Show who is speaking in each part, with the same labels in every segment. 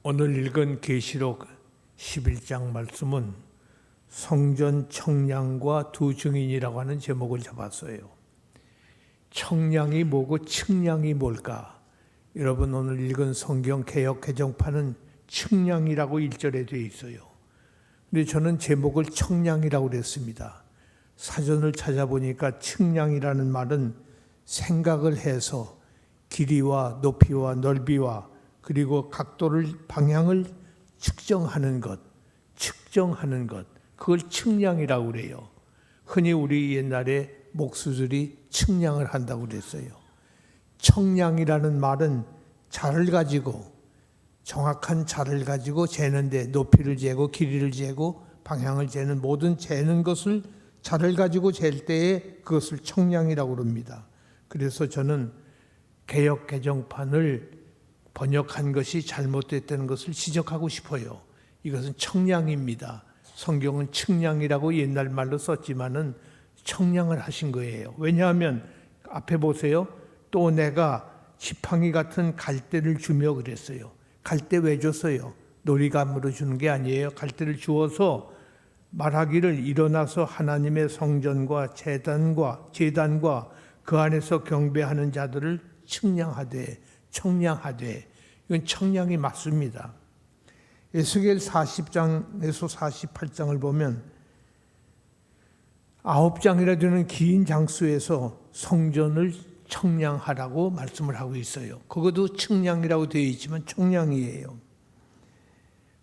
Speaker 1: 오늘 읽은 계시록 11장 말씀은 성전 청량과 두 증인이라고 하는 제목을 잡았어요. 청량이 뭐고 측량이 뭘까? 여러분 오늘 읽은 성경 개역 개정판은 측량이라고 1절에 되어 있어요. 근데 저는 제목을 청량이라고 그랬습니다. 사전을 찾아보니까 측량이라는 말은 생각을 해서 길이와 높이와 넓이와 그리고 각도를 방향을 측정하는 것, 그걸 측량이라고 그래요. 흔히 우리 옛날에 목수들이 측량을 한다고 그랬어요. 청량이라는 말은 자를 가지고 정확한 자를 가지고 재는데 높이를 재고 길이를 재고 방향을 재는 모든 재는 것을 자를 가지고 잴 때에 그것을 청량이라고 그럽니다. 그래서 저는 개역 개정판을 번역한 것이 잘못됐다는 것을 지적하고 싶어요. 이것은 청량입니다. 성경은 측량이라고 옛날 말로 썼지만은 청량을 하신 거예요. 왜냐하면 앞에 보세요. 또 내가 지팡이 같은 갈대를 주며 그랬어요. 갈대 왜 줬어요? 놀이감으로 주는 게 아니에요. 갈대를 주어서 말하기를 일어나서 하나님의 성전과 제단과 그 안에서 경배하는 자들을 청량하되 이건 청량이 맞습니다. 에스겔 40장에서 48장을 보면 9장이라 되는 긴 장수에서 성전을 청량하라고 말씀을 하고 있어요. 그것도 청량이라고 되어 있지만 청량이에요.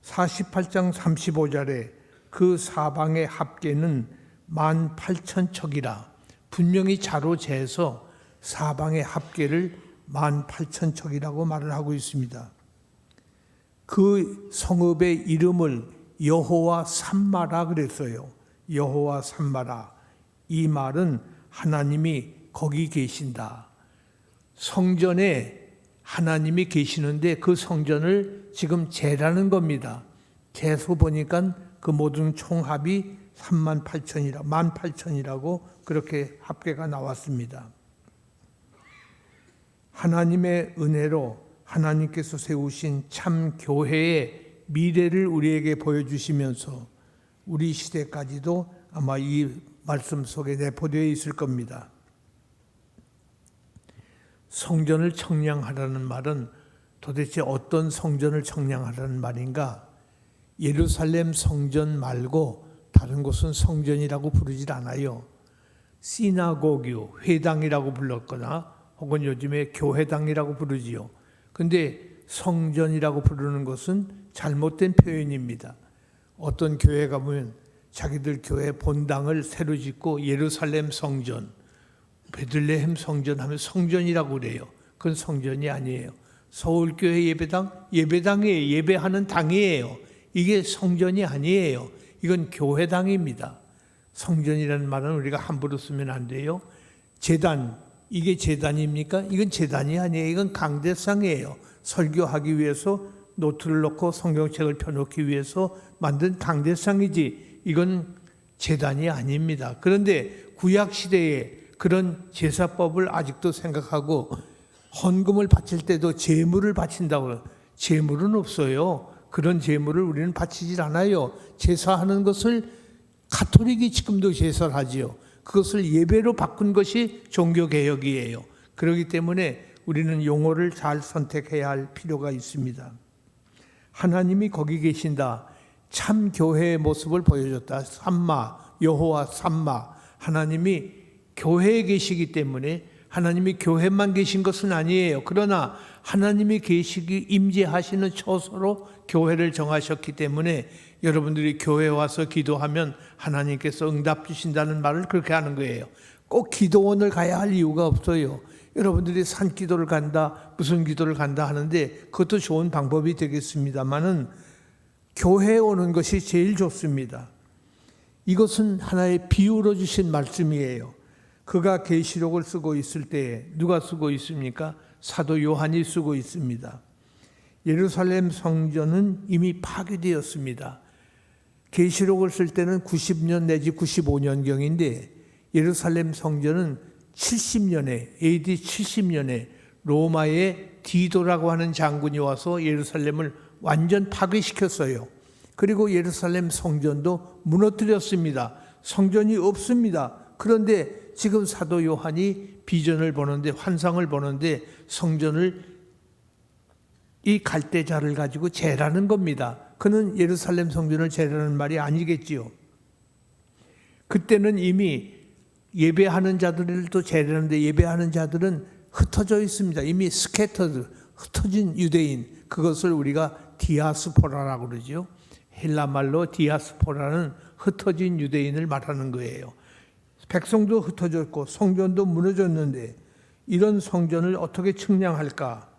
Speaker 1: 48장 35절에 그 사방의 합계는 18,000척이라 분명히 자로 재서 사방의 합계를 18,000척이라고 말을 하고 있습니다. 그 성읍의 이름을 여호와 삼마라 그랬어요. 여호와 삼마라. 이 말은 하나님이 거기 계신다. 성전에 하나님이 계시는데 그 성전을 지금 재라는 겁니다. 재서 보니까 그 모든 총합이 18,000이라고 그렇게 합계가 나왔습니다. 하나님의 은혜로 하나님께서 세우신 참 교회의 미래를 우리에게 보여주시면서 우리 시대까지도 아마 이 말씀 속에 내포되어 있을 겁니다. 성전을 청량하라는 말은 도대체 어떤 성전을 청량하라는 말인가? 예루살렘 성전 말고 다른 곳은 성전이라고 부르질 않아요. 시나고교, 회당이라고 불렀거나 혹은 요즘에 교회당이라고 부르지요. 근데 성전이라고 부르는 것은 잘못된 표현입니다. 어떤 교회 가보면 자기들 교회 본당을 새로 짓고 예루살렘 성전, 베들레헴 성전 하면 성전이라고 그래요. 그건 성전이 아니에요. 서울교회 예배당이에요. 예배하는 당이에요. 이게 성전이 아니에요. 이건 교회당입니다. 성전이라는 말은 우리가 함부로 쓰면 안 돼요. 제단, 이게 제단입니까? 이건 제단이 아니에요. 이건 강대상이에요. 설교하기 위해서 노트를 놓고 성경책을 펴놓기 위해서 만든 강대상이지 이건 제단이 아닙니다. 그런데 구약시대에 그런 제사법을 아직도 생각하고 헌금을 바칠 때도 제물을 바친다고. 제물은 없어요. 그런 제물을 우리는 바치질 않아요. 제사하는 것을 가톨릭이 지금도 제사를 하지요. 그것을 예배로 바꾼 것이 종교개혁이에요. 그렇기 때문에 우리는 용어를 잘 선택해야 할 필요가 있습니다. 하나님이 거기 계신다. 참 교회의 모습을 보여줬다. 삼마, 여호와 삼마. 하나님이 교회에 계시기 때문에 하나님이 교회만 계신 것은 아니에요. 그러나 하나님이 계시기 임재하시는 처소로 교회를 정하셨기 때문에 여러분들이 교회에 와서 기도하면 하나님께서 응답 주신다는 말을 그렇게 하는 거예요. 꼭 기도원을 가야 할 이유가 없어요. 여러분들이 산기도를 간다, 무슨 기도를 간다 하는데 그것도 좋은 방법이 되겠습니다만은 교회에 오는 것이 제일 좋습니다. 이것은 하나의 비유로 주신 말씀이에요. 그가 계시록을 쓰고 있을 때 누가 쓰고 있습니까? 사도 요한이 쓰고 있습니다. 예루살렘 성전은 이미 파괴되었습니다. 계시록을 쓸 때는 90년 내지 95년경인데 예루살렘 성전은 70년에 AD 70년에 로마의 디도라고 하는 장군이 와서 예루살렘을 완전 파괴시켰어요. 그리고 예루살렘 성전도 무너뜨렸습니다. 성전이 없습니다. 그런데 지금 사도 요한이 비전을 보는데, 환상을 보는데 성전을, 이 갈대자를 가지고 재라는 겁니다. 그는 예루살렘 성전을 재라는 말이 아니겠지요. 그때는 이미 예배하는 자들도 재라는데, 예배하는 자들은 흩어져 있습니다. 이미 스캐터드, 흩어진 유대인, 그것을 우리가 디아스포라라고 그러죠. 헬라 말로 디아스포라는 흩어진 유대인을 말하는 거예요. 백성도 흩어졌고 성전도 무너졌는데 이런 성전을 어떻게 측량할까?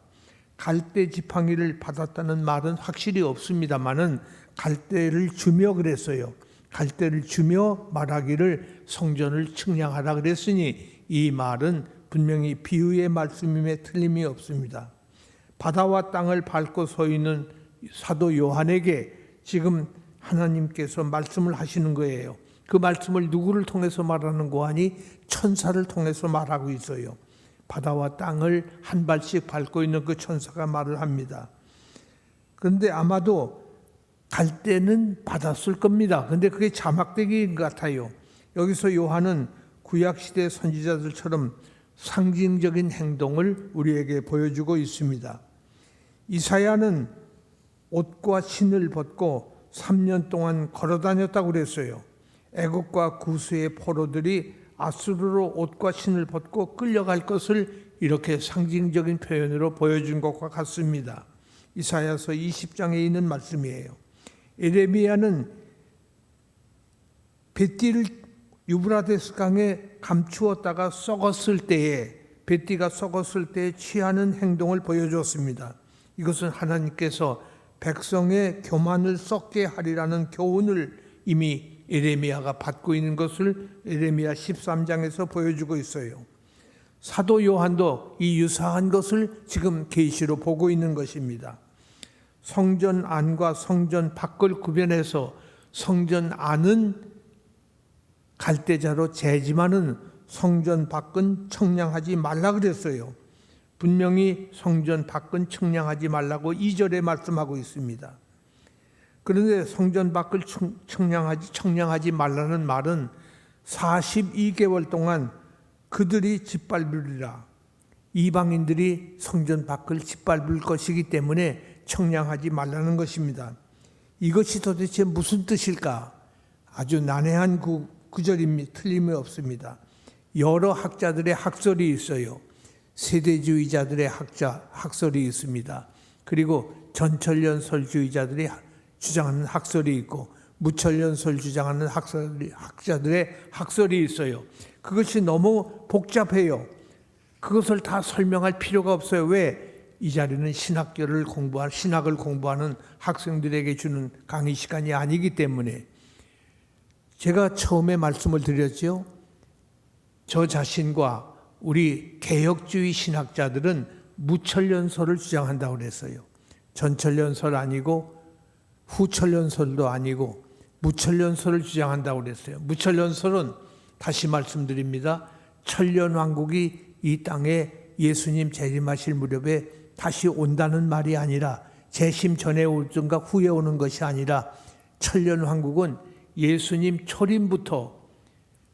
Speaker 1: 갈대 지팡이를 받았다는 말은 확실히 없습니다만은 갈대를 주며 그랬어요. 갈대를 주며 말하기를 성전을 측량하라 그랬으니 이 말은 분명히 비유의 말씀임에 틀림이 없습니다. 바다와 땅을 밟고 서 있는 사도 요한에게 지금 하나님께서 말씀을 하시는 거예요. 그 말씀을 누구를 통해서 말하는 거 아니? 천사를 통해서 말하고 있어요. 바다와 땅을 한 발씩 밟고 있는 그 천사가 말을 합니다. 그런데 아마도 갈대는 받았을 겁니다. 그런데 그게 자막대기인 것 같아요. 여기서 요한은 구약시대 선지자들처럼 상징적인 행동을 우리에게 보여주고 있습니다. 이사야는 옷과 신을 벗고 3년 동안 걸어다녔다고 그랬어요. 애국과 구스의 포로들이 아수르로 옷과 신을 벗고 끌려갈 것을 이렇게 상징적인 표현으로 보여준 것과 같습니다. 이사야서 20장에 있는 말씀이에요. 에레미야는 뱃띠를 유브라데스 강에 감추었다가 썩었을 때에, 뱃띠가 썩었을 때에 취하는 행동을 보여줬습니다. 이것은 하나님께서 백성의 교만을 썩게 하리라는 교훈을 이미 에레미야가 받고 있는 것을 에레미야 13장에서 보여주고 있어요. 사도 요한도 이 유사한 것을 지금 계시로 보고 있는 것입니다. 성전 안과 성전 밖을 구별해서 성전 안은 갈대자로 재지만은 성전 밖은 청량하지 말라 그랬어요. 분명히 성전 밖은 청량하지 말라고 2절에 말씀하고 있습니다. 그런데 성전 밖을 청량하지 말라는 말은 42개월 동안 그들이 짓밟으리라. 이방인들이 성전 밖을 짓밟을 것이기 때문에 청량하지 말라는 것입니다. 이것이 도대체 무슨 뜻일까? 아주 난해한 구절입니다. 틀림이 없습니다. 여러 학자들의 학설이 있어요. 세대주의자들의 학설이 있습니다. 그리고 전철연설주의자들이 주장하는 학설이 있고 무철연설 주장하는 학자들의 학설이 있어요. 그것이 너무 복잡해요. 그것을 다 설명할 필요가 없어요. 왜? 이 자리는 신학을 공부하는 학생들에게 주는 강의 시간이 아니기 때문에. 제가 처음에 말씀을 드렸죠. 저 자신과 우리 개혁주의 신학자들은 무철연설을 주장한다고 그랬어요. 전철연설 아니고 후철연설도 아니고 무철연설을 주장한다고 그랬어요. 무철연설은 다시 말씀드립니다. 천년왕국이 이 땅에 예수님 재림하실 무렵에 다시 온다는 말이 아니라 재심 전에 오든가 후에 오는 것이 아니라 천년왕국은 예수님 초림부터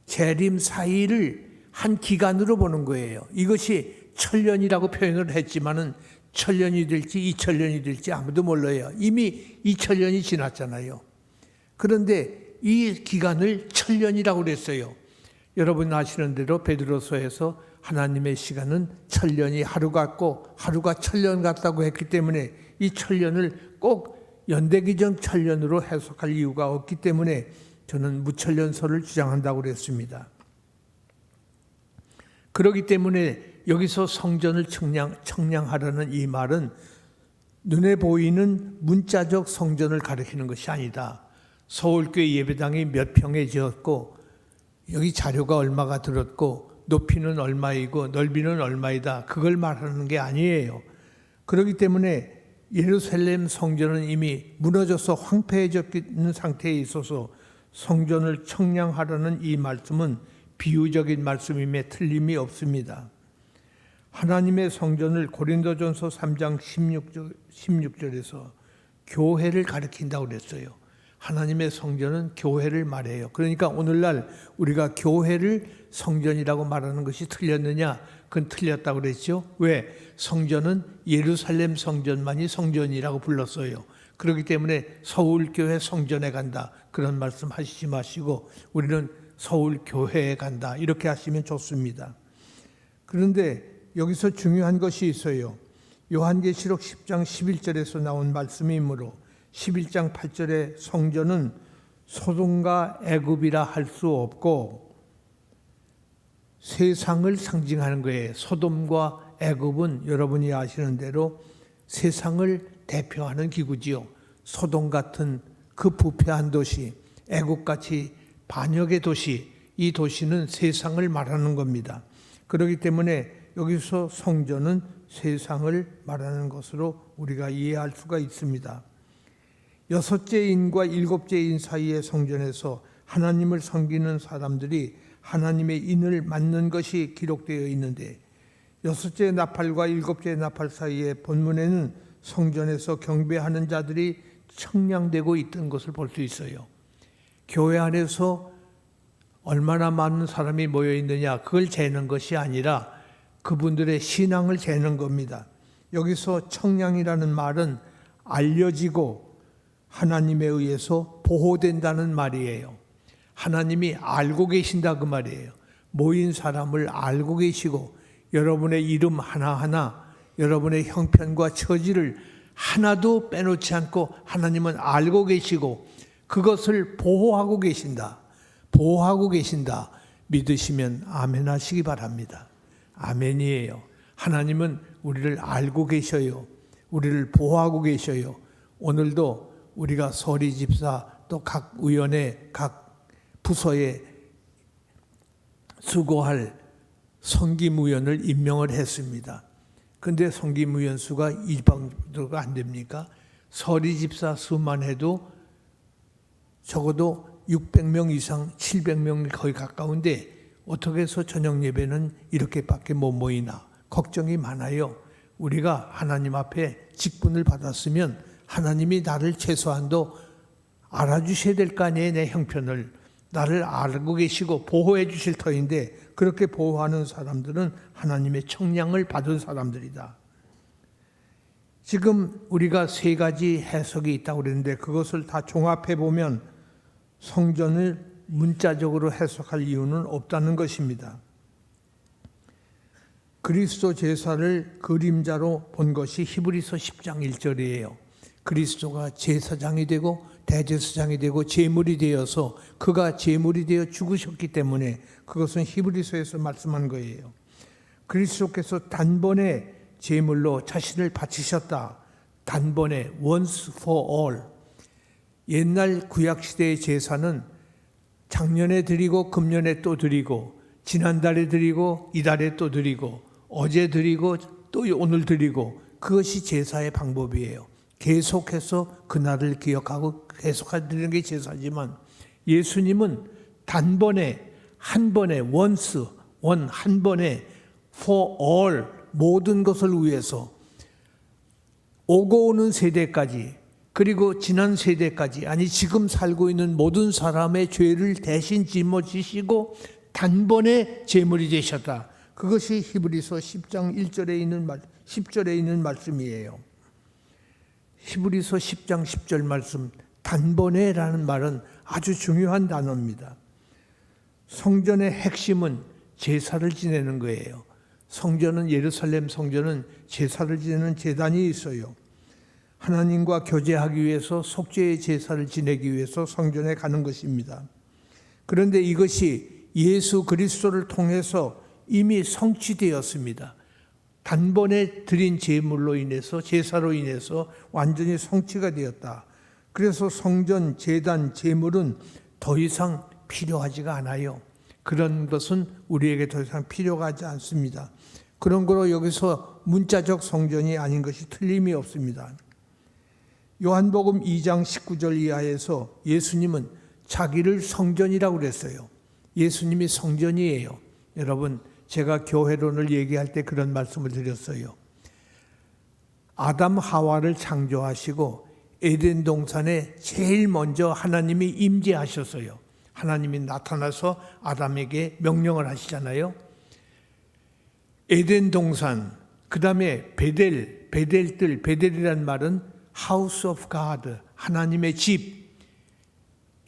Speaker 1: 재림 사이를 한 기간으로 보는 거예요. 이것이 천년이라고 표현을 했지만은 천년이 될지 2000년이 될지 아무도 몰라요. 이미 2000년이 지났잖아요. 그런데 이 기간을 천년이라고 그랬어요. 여러분 아시는 대로 베드로서에서 하나님의 시간은 천년이 하루 같고 하루가 천년 같다고 했기 때문에 이 천년을 꼭 연대기전 천년으로 해석할 이유가 없기 때문에 저는 무천년설을 주장한다고 그랬습니다. 그렇기 때문에 여기서 성전을 청량하라는 이 말은 눈에 보이는 문자적 성전을 가리키는 것이 아니다. 서울교회 예배당이 몇 평에 지었고 여기 자료가 얼마가 들었고 높이는 얼마이고 넓이는 얼마이다. 그걸 말하는 게 아니에요. 그렇기 때문에 예루살렘 성전은 이미 무너져서 황폐해졌는 상태에 있어서 성전을 청량하라는 이 말씀은 비유적인 말씀임에 틀림이 없습니다. 하나님의 성전을 고린도전서 3장 16절에서 교회를 가리킨다고 그랬어요. 하나님의 성전은 교회를 말해요. 그러니까 오늘날 우리가 교회를 성전이라고 말하는 것이 틀렸느냐? 그건 틀렸다고 그랬죠. 왜? 성전은 예루살렘 성전만이 성전이라고 불렀어요. 그렇기 때문에 서울교회 성전에 간다, 그런 말씀 하시지 마시고 우리는 서울교회에 간다, 이렇게 하시면 좋습니다. 그런데 여기서 중요한 것이 있어요. 요한계시록 10장 11절에서 나온 말씀이므로 11장 8절에 성전은 소돔과 애굽이라 할 수 없고 세상을 상징하는 거예요. 소돔과 애굽은 여러분이 아시는 대로 세상을 대표하는 기구지요. 소돔 같은 그 부패한 도시, 애굽같이 반역의 도시, 이 도시는 세상을 말하는 겁니다. 그렇기 때문에 여기서 성전은 세상을 말하는 것으로 우리가 이해할 수가 있습니다. 여섯째 인과 일곱째 인 사이의 성전에서 하나님을 섬기는 사람들이 하나님의 인을 맡는 것이 기록되어 있는데, 여섯째 나팔과 일곱째 나팔 사이의 본문에는 성전에서 경배하는 자들이 청량되고 있던 것을 볼 수 있어요. 교회 안에서 얼마나 많은 사람이 모여 있느냐, 그걸 재는 것이 아니라 그분들의 신앙을 재는 겁니다. 여기서 청량이라는 말은 알려지고 하나님에 의해서 보호된다는 말이에요. 하나님이 알고 계신다, 그 말이에요. 모인 사람을 알고 계시고 여러분의 이름 하나하나, 여러분의 형편과 처지를 하나도 빼놓지 않고 하나님은 알고 계시고 그것을 보호하고 계신다. 보호하고 계신다. 믿으시면 아멘 하시기 바랍니다. 아멘이에요. 하나님은 우리를 알고 계셔요. 우리를 보호하고 계셔요. 오늘도 우리가 서리 집사 또 각 의원의 각 부서에 수고할 성기무연을 임명을 했습니다. 그런데 성기무연 수가 일방도가 안 됩니까? 서리 집사 수만 해도 적어도 600명 이상, 700명 거의 가까운데 어떻게 해서 저녁 예배는 이렇게밖에 못 모이나 걱정이 많아요. 우리가 하나님 앞에 직분을 받았으면 하나님이 나를 최소한도 알아주셔야 될 거 아니에요. 내 형편을 나를 알고 계시고 보호해 주실 터인데 그렇게 보호하는 사람들은 하나님의 청량을 받은 사람들이다. 지금 우리가 세 가지 해석이 있다고 그랬는데 그것을 다 종합해 보면 성전을 문자적으로 해석할 이유는 없다는 것입니다. 그리스도 제사를 그림자로 본 것이 히브리서 10장 1절이에요. 그리스도가 제사장이 되고 대제사장이 되고 제물이 되어서 그가 제물이 되어 죽으셨기 때문에 그것은 히브리서에서 말씀한 거예요. 그리스도께서 단번에 제물로 자신을 바치셨다. 단번에 once for all. 옛날 구약시대의 제사는 작년에 드리고 금년에 또 드리고 지난달에 드리고 이달에 또 드리고 어제 드리고 또 오늘 드리고 그것이 제사의 방법이에요. 계속해서 그날을 기억하고 계속 드리는 게 제사지만 예수님은 단번에 한 번에 once, 한 번에 for all 모든 것을 위해서 오고 오는 세대까지 그리고 지난 세대까지 아니 지금 살고 있는 모든 사람의 죄를 대신 짊어지시고 단번에 제물이 되셨다. 그것이 히브리서 10장 1절에 있는 10절에 있는 말씀이에요. 히브리서 10장 10절 말씀 단번에라는 말은 아주 중요한 단어입니다. 성전의 핵심은 제사를 지내는 거예요. 성전은 예루살렘 성전은 제사를 지내는 제단이 있어요. 하나님과 교제하기 위해서 속죄의 제사를 지내기 위해서 성전에 가는 것입니다. 그런데 이것이 예수 그리스도를 통해서 이미 성취되었습니다. 단번에 드린 제물로 인해서 제사로 인해서 완전히 성취가 되었다. 그래서 성전, 제단, 제물은 더 이상 필요하지가 않아요. 그런 것은 우리에게 더 이상 필요가 하지 않습니다. 그런 거로 여기서 문자적 성전이 아닌 것이 틀림이 없습니다. 요한복음 2장 19절 이하에서 예수님은 자기를 성전이라고 그랬어요. 예수님이 성전이에요. 여러분, 제가 교회론을 얘기할 때 그런 말씀을 드렸어요. 아담 하와를 창조하시고 에덴 동산에 제일 먼저 하나님이 임재하셨어요. 하나님이 나타나서 아담에게 명령을 하시잖아요. 에덴 동산, 그 다음에 베델이란 말은 House of God, 하나님의 집.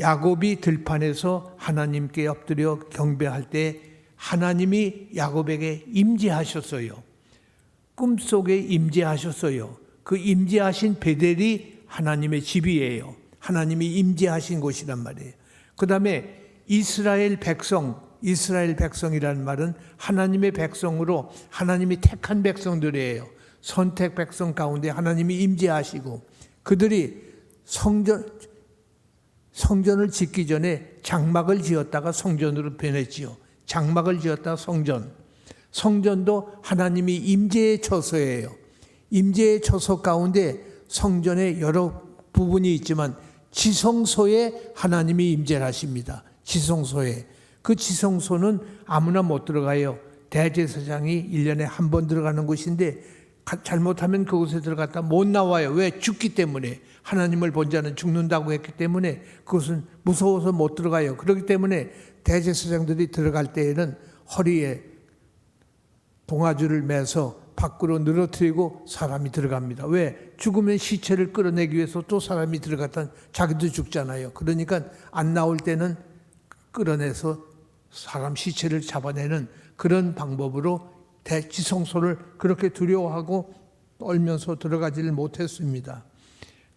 Speaker 1: 야곱이 들판에서 하나님께 엎드려 경배할 때 하나님이 야곱에게 임재하셨어요. 꿈속에 임재하셨어요. 그 임재하신 베델이 하나님의 집이에요. 하나님이 임재하신 곳이란 말이에요. 그 다음에 이스라엘 백성이라는 말은 하나님의 백성으로 하나님이 택한 백성들이에요. 선택 백성 가운데 하나님이 임재하시고 그들이 성전을 짓기 전에 장막을 지었다가 성전으로 변했지요. 장막을 지었다가 성전도 하나님이 임재의 처소예요. 임재의 처소 가운데 성전에 여러 부분이 있지만 지성소에 하나님이 임재를 하십니다. 지성소에. 그 지성소는 아무나 못 들어가요. 대제사장이 1년에 한 번 들어가는 곳인데 잘못하면 그곳에 들어갔다 못 나와요. 왜? 죽기 때문에. 하나님을 본 자는 죽는다고 했기 때문에 그것은 무서워서 못 들어가요. 그렇기 때문에 대제사장들이 들어갈 때에는 허리에 동아줄을 매서 밖으로 늘어뜨리고 사람이 들어갑니다. 왜? 죽으면 시체를 끌어내기 위해서 또 사람이 들어갔다 자기도 죽잖아요. 그러니까 안 나올 때는 끌어내서 사람 시체를 잡아내는 그런 방법으로 대지성소를 그렇게 두려워하고 떨면서 들어가지를 못했습니다.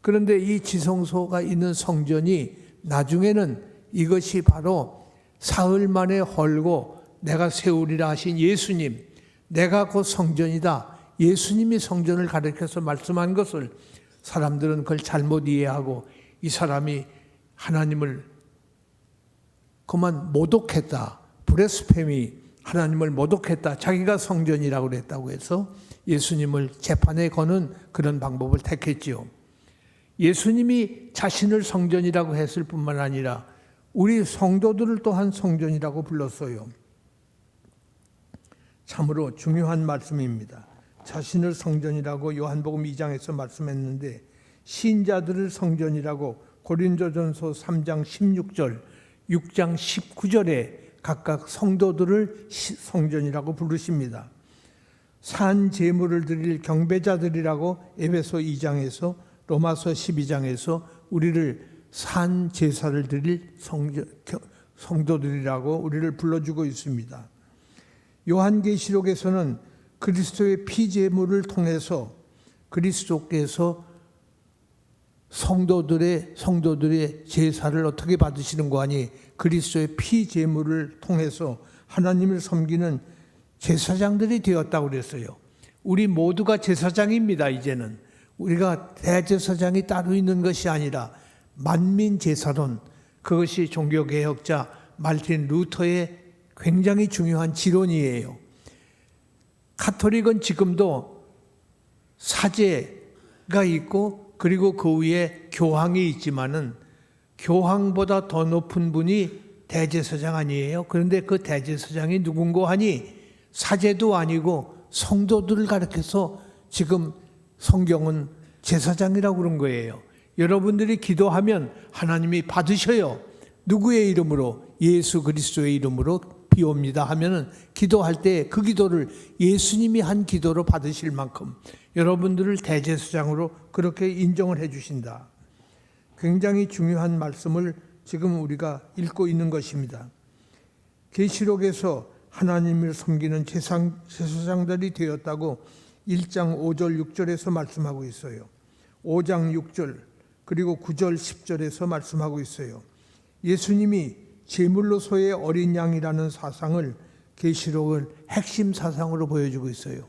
Speaker 1: 그런데 이 지성소가 있는 성전이 나중에는 이것이 바로 사흘 만에 헐고 내가 세우리라 하신 예수님, 내가 곧 성전이다. 예수님이 성전을 가리켜서 말씀한 것을 사람들은 그걸 잘못 이해하고 이 사람이 하나님을 그만 모독했다. 브레스페미, 하나님을 모독했다. 자기가 성전이라고 그랬다고 해서 예수님을 재판에 거는 그런 방법을 택했지요. 예수님이 자신을 성전이라고 했을 뿐만 아니라 우리 성도들을 또한 성전이라고 불렀어요. 참으로 중요한 말씀입니다. 자신을 성전이라고 요한복음 2장에서 말씀했는데 신자들을 성전이라고 고린도전서 3장 16절, 6장 19절에 각각 성도들을 성전이라고 부르십니다. 산 제물을 드릴 경배자들이라고 에베소 2장에서 로마서 12장에서 우리를 산 제사를 드릴 성도들이라고 우리를 불러주고 있습니다. 요한계시록에서는 그리스도의 피제물을 통해서 그리스도께서 성도들의 제사를 어떻게 받으시는 거 아니? 그리스도의 피제물을 통해서 하나님을 섬기는 제사장들이 되었다고 그랬어요. 우리 모두가 제사장입니다. 이제는 우리가 대제사장이 따로 있는 것이 아니라 만민제사론, 그것이 종교개혁자 말틴 루터의 굉장히 중요한 지론이에요. 카톨릭은 지금도 사제가 있고 그리고 그 위에 교황이 있지만은 교황보다 더 높은 분이 대제사장 아니에요. 그런데 그 대제사장이 누군고 하니 사제도 아니고 성도들을 가리켜서 지금 성경은 제사장이라고 그런 거예요. 여러분들이 기도하면 하나님이 받으셔요. 누구의 이름으로? 예수 그리스도의 이름으로 비옵니다 하면은 기도할 때 그 기도를 예수님이 한 기도로 받으실 만큼 여러분들을 대제사장으로 그렇게 인정을 해 주신다. 굉장히 중요한 말씀을 지금 우리가 읽고 있는 것입니다. 계시록에서 하나님을 섬기는 제사장들이 되었다고 1장 5절 6절에서 말씀하고 있어요. 5장 6절 그리고 9절 10절에서 말씀하고 있어요. 예수님이 제물로서의 어린 양이라는 사상을 계시록을 핵심 사상으로 보여주고 있어요.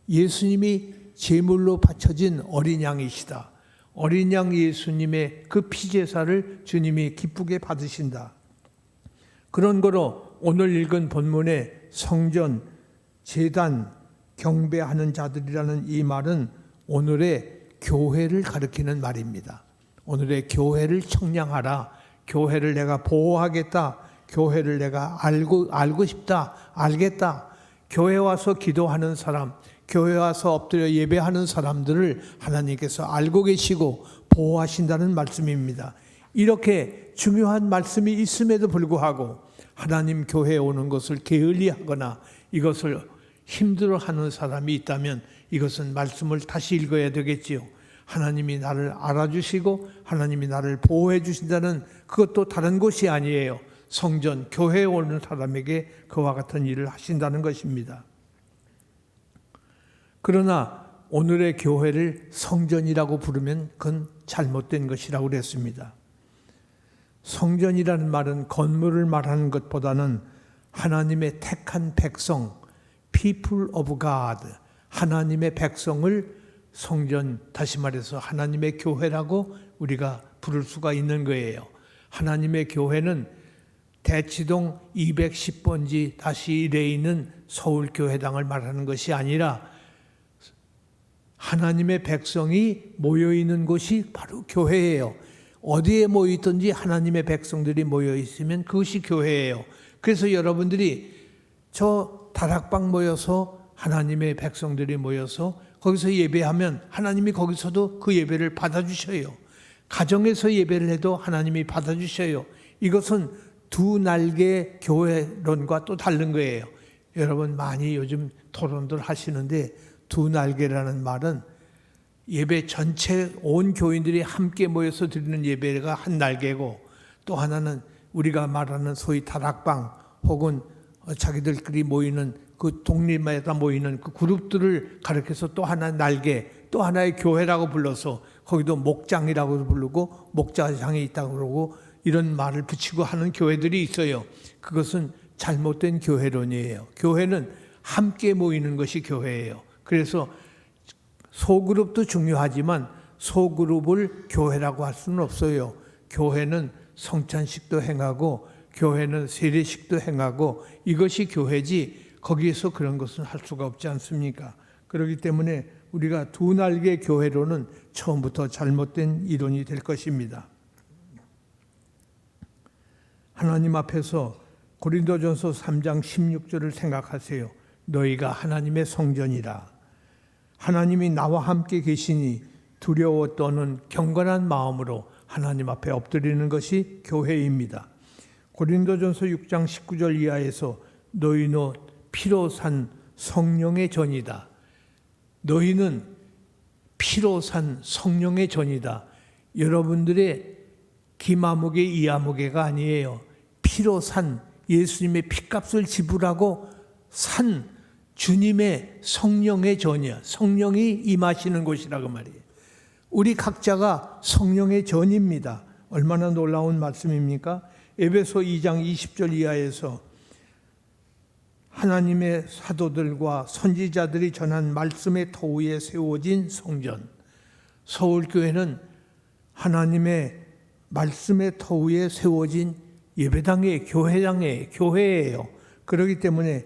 Speaker 1: 예수님이 제물로 바쳐진 어린 양이시다. 어린 양 예수님의 그 피제사를 주님이 기쁘게 받으신다. 그런 거로 오늘 읽은 본문의 성전, 제단, 경배하는 자들이라는 이 말은 오늘의 교회를 가리키는 말입니다. 오늘의 교회를 청량하라. 교회를 내가 보호하겠다. 교회를 내가 알고 싶다. 알겠다. 교회 와서 기도하는 사람, 교회 와서 엎드려 예배하는 사람들을 하나님께서 알고 계시고 보호하신다는 말씀입니다. 이렇게 중요한 말씀이 있음에도 불구하고 하나님 교회에 오는 것을 게을리하거나 이것을 힘들어하는 사람이 있다면 이것은 말씀을 다시 읽어야 되겠지요. 하나님이 나를 알아주시고 하나님이 나를 보호해 주신다는 그것도 다른 것이 아니에요. 성전, 교회에 오는 사람에게 그와 같은 일을 하신다는 것입니다. 그러나 오늘의 교회를 성전이라고 부르면 그건 잘못된 것이라고 그랬습니다. 성전이라는 말은 건물을 말하는 것보다는 하나님의 택한 백성, people of God, 하나님의 백성을 성전, 다시 말해서 하나님의 교회라고 우리가 부를 수가 있는 거예요. 하나님의 교회는 대치동 210번지 다시 1에 있는 서울교회당을 말하는 것이 아니라 하나님의 백성이 모여있는 곳이 바로 교회예요. 어디에 모여있든지 하나님의 백성들이 모여있으면 그것이 교회예요. 그래서 여러분들이 저 다락방 모여서 하나님의 백성들이 모여서 거기서 예배하면 하나님이 거기서도 그 예배를 받아주셔요. 가정에서 예배를 해도 하나님이 받아주셔요. 이것은 두 날개 교회론과 또 다른 거예요. 여러분 많이 요즘 토론들 하시는데 두 날개라는 말은 예배 전체 온 교인들이 함께 모여서 드리는 예배가 한 날개고 또 하나는 우리가 말하는 소위 다락방 혹은 자기들끼리 모이는 그 독립마다 모이는 그 그룹들을 가리켜서 또 하나 날개, 또 하나의 교회라고 불러서 거기도 목장이라고 부르고 목자장이 있다고 그러고 이런 말을 붙이고 하는 교회들이 있어요. 그것은 잘못된 교회론이에요. 교회는 함께 모이는 것이 교회예요. 그래서 소그룹도 중요하지만 소그룹을 교회라고 할 수는 없어요. 교회는 성찬식도 행하고 교회는 세례식도 행하고 이것이 교회지 거기에서 그런 것은 할 수가 없지 않습니까? 그렇기 때문에 우리가 두 날개 교회로는 처음부터 잘못된 이론이 될 것입니다. 하나님 앞에서 고린도전서 3장 16절을 생각하세요. 너희가 하나님의 성전이라. 하나님이 나와 함께 계시니 두려워 떠는 경건한 마음으로 하나님 앞에 엎드리는 것이 교회입니다. 고린도전서 6장 19절 이하에서 너희는 피로 산 성령의 전이다. 너희는 피로 산 성령의 전이다. 여러분들의 기마무개 이하무개가 아니에요. 피로 산 예수님의 피값을 지불하고 산 주님의 성령의 전이야. 성령이 임하시는 곳이라고 말이에요. 우리 각자가 성령의 전입니다. 얼마나 놀라운 말씀입니까? 에베소 2장 20절 이하에서 하나님의 사도들과 선지자들이 전한 말씀의 터 위에 세워진 성전. 서울교회는 하나님의 말씀의 터 위에 세워진 예배당의 교회예요. 그렇기 때문에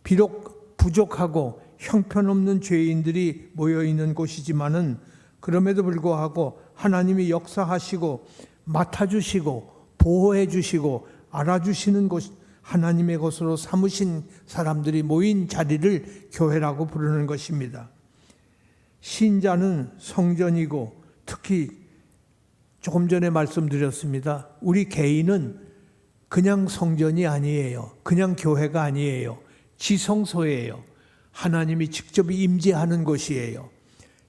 Speaker 1: 비록 부족하고 형편없는 죄인들이 모여있는 곳이지만은 그럼에도 불구하고 하나님이 역사하시고 맡아주시고 보호해 주시고 알아주시는 곳, 하나님의 것으로 삼으신 사람들이 모인 자리를 교회라고 부르는 것입니다. 신자는 성전이고 특히 조금 전에 말씀드렸습니다. 우리 개인은 그냥 성전이 아니에요. 그냥 교회가 아니에요. 지성소예요. 하나님이 직접 임재하는 곳이에요.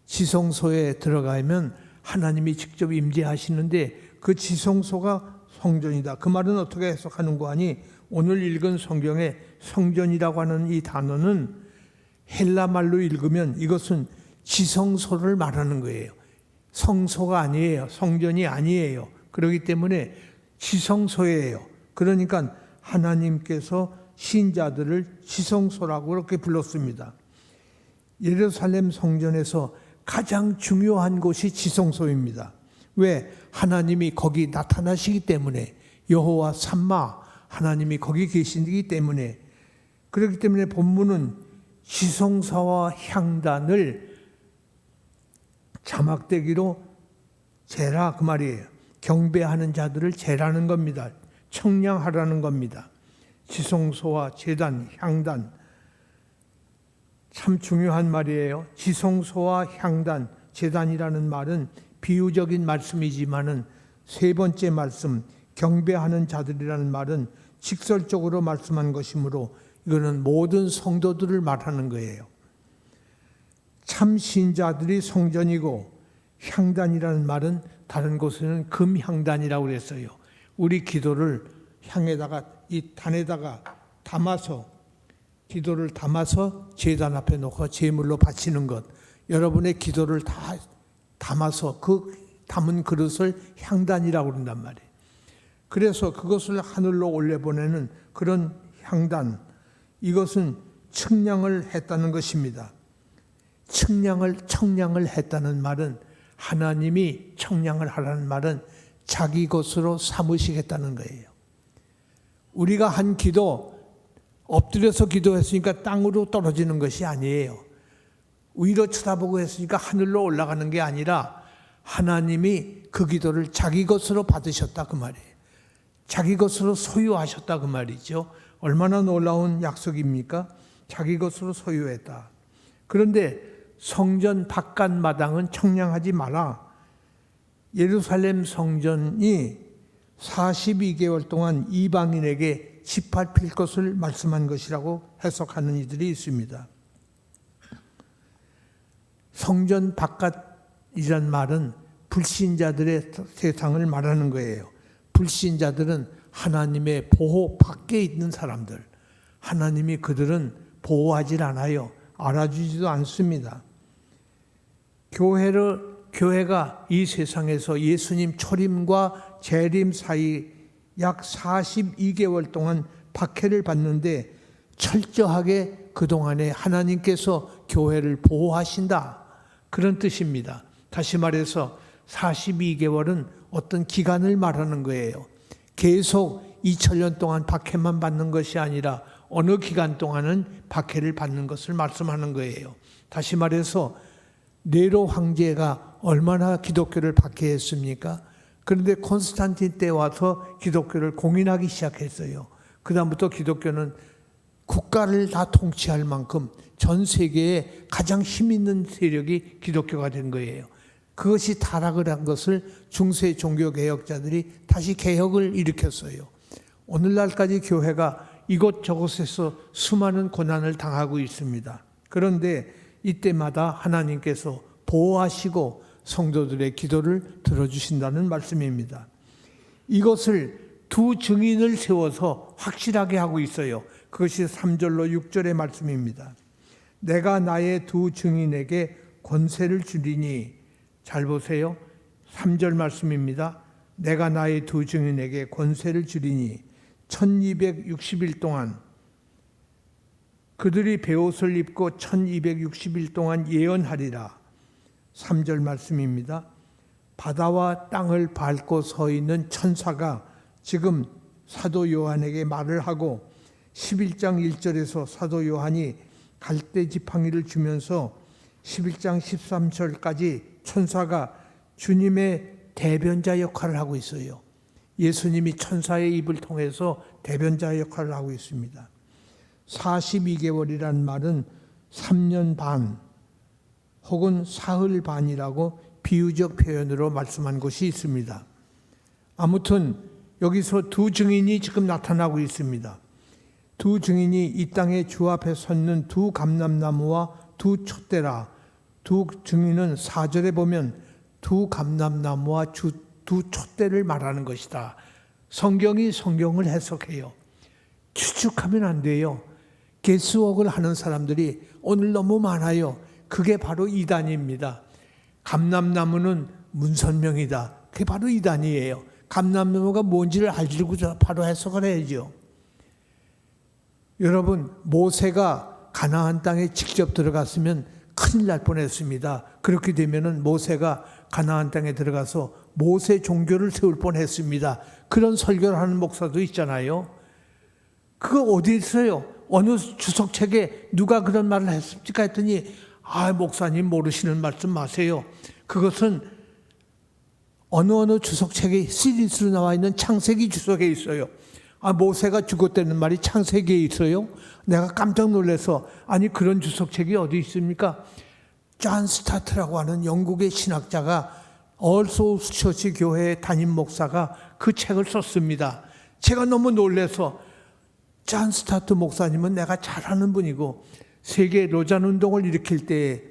Speaker 1: 지성소에 들어가면 하나님이 직접 임재하시는데 그 지성소가 성전이다. 그 말은 어떻게 해석하는 거 아니? 오늘 읽은 성경에 성전이라고 하는 이 단어는 헬라 말로 읽으면 이것은 지성소를 말하는 거예요. 성소가 아니에요. 성전이 아니에요. 그렇기 때문에 지성소예요. 그러니까 하나님께서 신자들을 지성소라고 그렇게 불렀습니다. 예루살렘 성전에서 가장 중요한 곳이 지성소입니다. 왜? 하나님이 거기 나타나시기 때문에, 여호와 삼마 하나님이 거기 계시기 때문에. 그렇기 때문에 본문은 지성소와 향단을 자막대기로 제라 그 말이에요. 경배하는 자들을 제라는 겁니다. 청량하라는 겁니다. 지성소와 제단, 향단 참 중요한 말이에요. 지성소와 향단, 제단이라는 말은 비유적인 말씀이지만은 세 번째 말씀, 경배하는 자들이라는 말은 직설적으로 말씀한 것이므로 이거는 모든 성도들을 말하는 거예요. 참 신자들이 성전이고 향단이라는 말은 다른 곳에는 금향단이라고 그랬어요. 우리 기도를 향에다가 이 단에다가 담아서 기도를 담아서 제단 앞에 놓고 제물로 바치는 것. 여러분의 기도를 다 담아서 그 담은 그릇을 향단이라고 그런단 말이에요. 그래서 그것을 하늘로 올려보내는 그런 향단, 이것은 측량을 했다는 것입니다. 청량을 했다는 말은, 하나님이 청량을 하라는 말은 자기 것으로 삼으시겠다는 거예요. 우리가 한 기도, 엎드려서 기도했으니까 땅으로 떨어지는 것이 아니에요. 위로 쳐다보고 했으니까 하늘로 올라가는 게 아니라 하나님이 그 기도를 자기 것으로 받으셨다 그 말이에요. 자기 것으로 소유하셨다 그 말이죠. 얼마나 놀라운 약속입니까? 자기 것으로 소유했다. 그런데 성전 바깥 마당은 청량하지 마라. 예루살렘 성전이 42개월 동안 이방인에게 짓밟힐 것을 말씀한 것이라고 해석하는 이들이 있습니다. 성전 바깥이란 말은 불신자들의 세상을 말하는 거예요. 불신자들은 하나님의 보호 밖에 있는 사람들, 하나님이 그들은 보호하지 않아요. 알아주지도 않습니다. 교회가 이 세상에서 예수님 초림과 재림 사이 약 42개월 동안 박해를 받는데 철저하게 그동안에 하나님께서 교회를 보호하신다, 그런 뜻입니다. 다시 말해서 42개월은 어떤 기간을 말하는 거예요. 계속 2000년 동안 박해만 받는 것이 아니라 어느 기간 동안은 박해를 받는 것을 말씀하는 거예요. 다시 말해서 네로 황제가 얼마나 기독교를 박해했습니까? 그런데 콘스탄틴 때 와서 기독교를 공인하기 시작했어요. 그 다음부터 기독교는 국가를 다 통치할 만큼 전 세계에 가장 힘 있는 세력이 기독교가 된 거예요. 그것이 타락을 한 것을 중세 종교개혁자들이 다시 개혁을 일으켰어요. 오늘날까지 교회가 이곳저곳에서 수많은 고난을 당하고 있습니다. 그런데 이때마다 하나님께서 보호하시고 성도들의 기도를 들어주신다는 말씀입니다. 이것을 두 증인을 세워서 확실하게 하고 있어요. 그것이 3절로 6절의 말씀입니다. 내가 나의 두 증인에게 권세를 주리니, 잘 보세요. 3절 말씀입니다. 내가 나의 두 증인에게 권세를 주리니 1260일 동안 그들이 베옷을 입고 1260일 동안 예언하리라. 3절 말씀입니다. 바다와 땅을 밟고 서 있는 천사가 지금 사도 요한에게 말을 하고 11장 1절에서 사도 요한이 갈대 지팡이를 주면서 11장 13절까지 천사가 주님의 대변자 역할을 하고 있어요. 예수님이 천사의 입을 통해서 대변자 역할을 하고 있습니다. 42개월이라는 말은 3년 반 혹은 사흘 반이라고 비유적 표현으로 말씀한 것이 있습니다. 아무튼 여기서 두 증인이 지금 나타나고 있습니다. 두 증인이 이 땅에 주 앞에 섰는 두 감람나무와 두 촛대라. 두 증인은 4절에 보면 두 감람나무와 두 촛대를 말하는 것이다. 성경이 성경을 해석해요. 추측하면 안 돼요. 개수웍을 하는 사람들이 오늘 너무 많아요. 그게 바로 이단입니다. 감람나무는 문선명이다. 그게 바로 이단이에요. 감람나무가 뭔지를 알고 바로 해석을 해야죠. 여러분, 모세가 가나안 땅에 직접 들어갔으면 큰일 날 뻔했습니다. 그렇게 되면은 모세가 가나안 땅에 들어가서 모세 종교를 세울 뻔했습니다. 그런 설교를 하는 목사도 있잖아요. 그거 어디 있어요? 어느 주석책에 누가 그런 말을 했습니까? 했더니 목사님 모르시는 말씀 마세요. 그것은 어느 주석책에 시리즈로 나와 있는 창세기 주석에 있어요. 모세가 죽었다는 말이 창세기에 있어요? 내가 깜짝 놀라서 아니 그런 주석책이 어디 있습니까? 존 스타트라고 하는 영국의 신학자가 얼소우스 처치 교회 담임 목사가 그 책을 썼습니다. 제가 너무 놀라서 존 스타트 목사님은 내가 잘 아는 분이고 세계 로잔 운동을 일으킬 때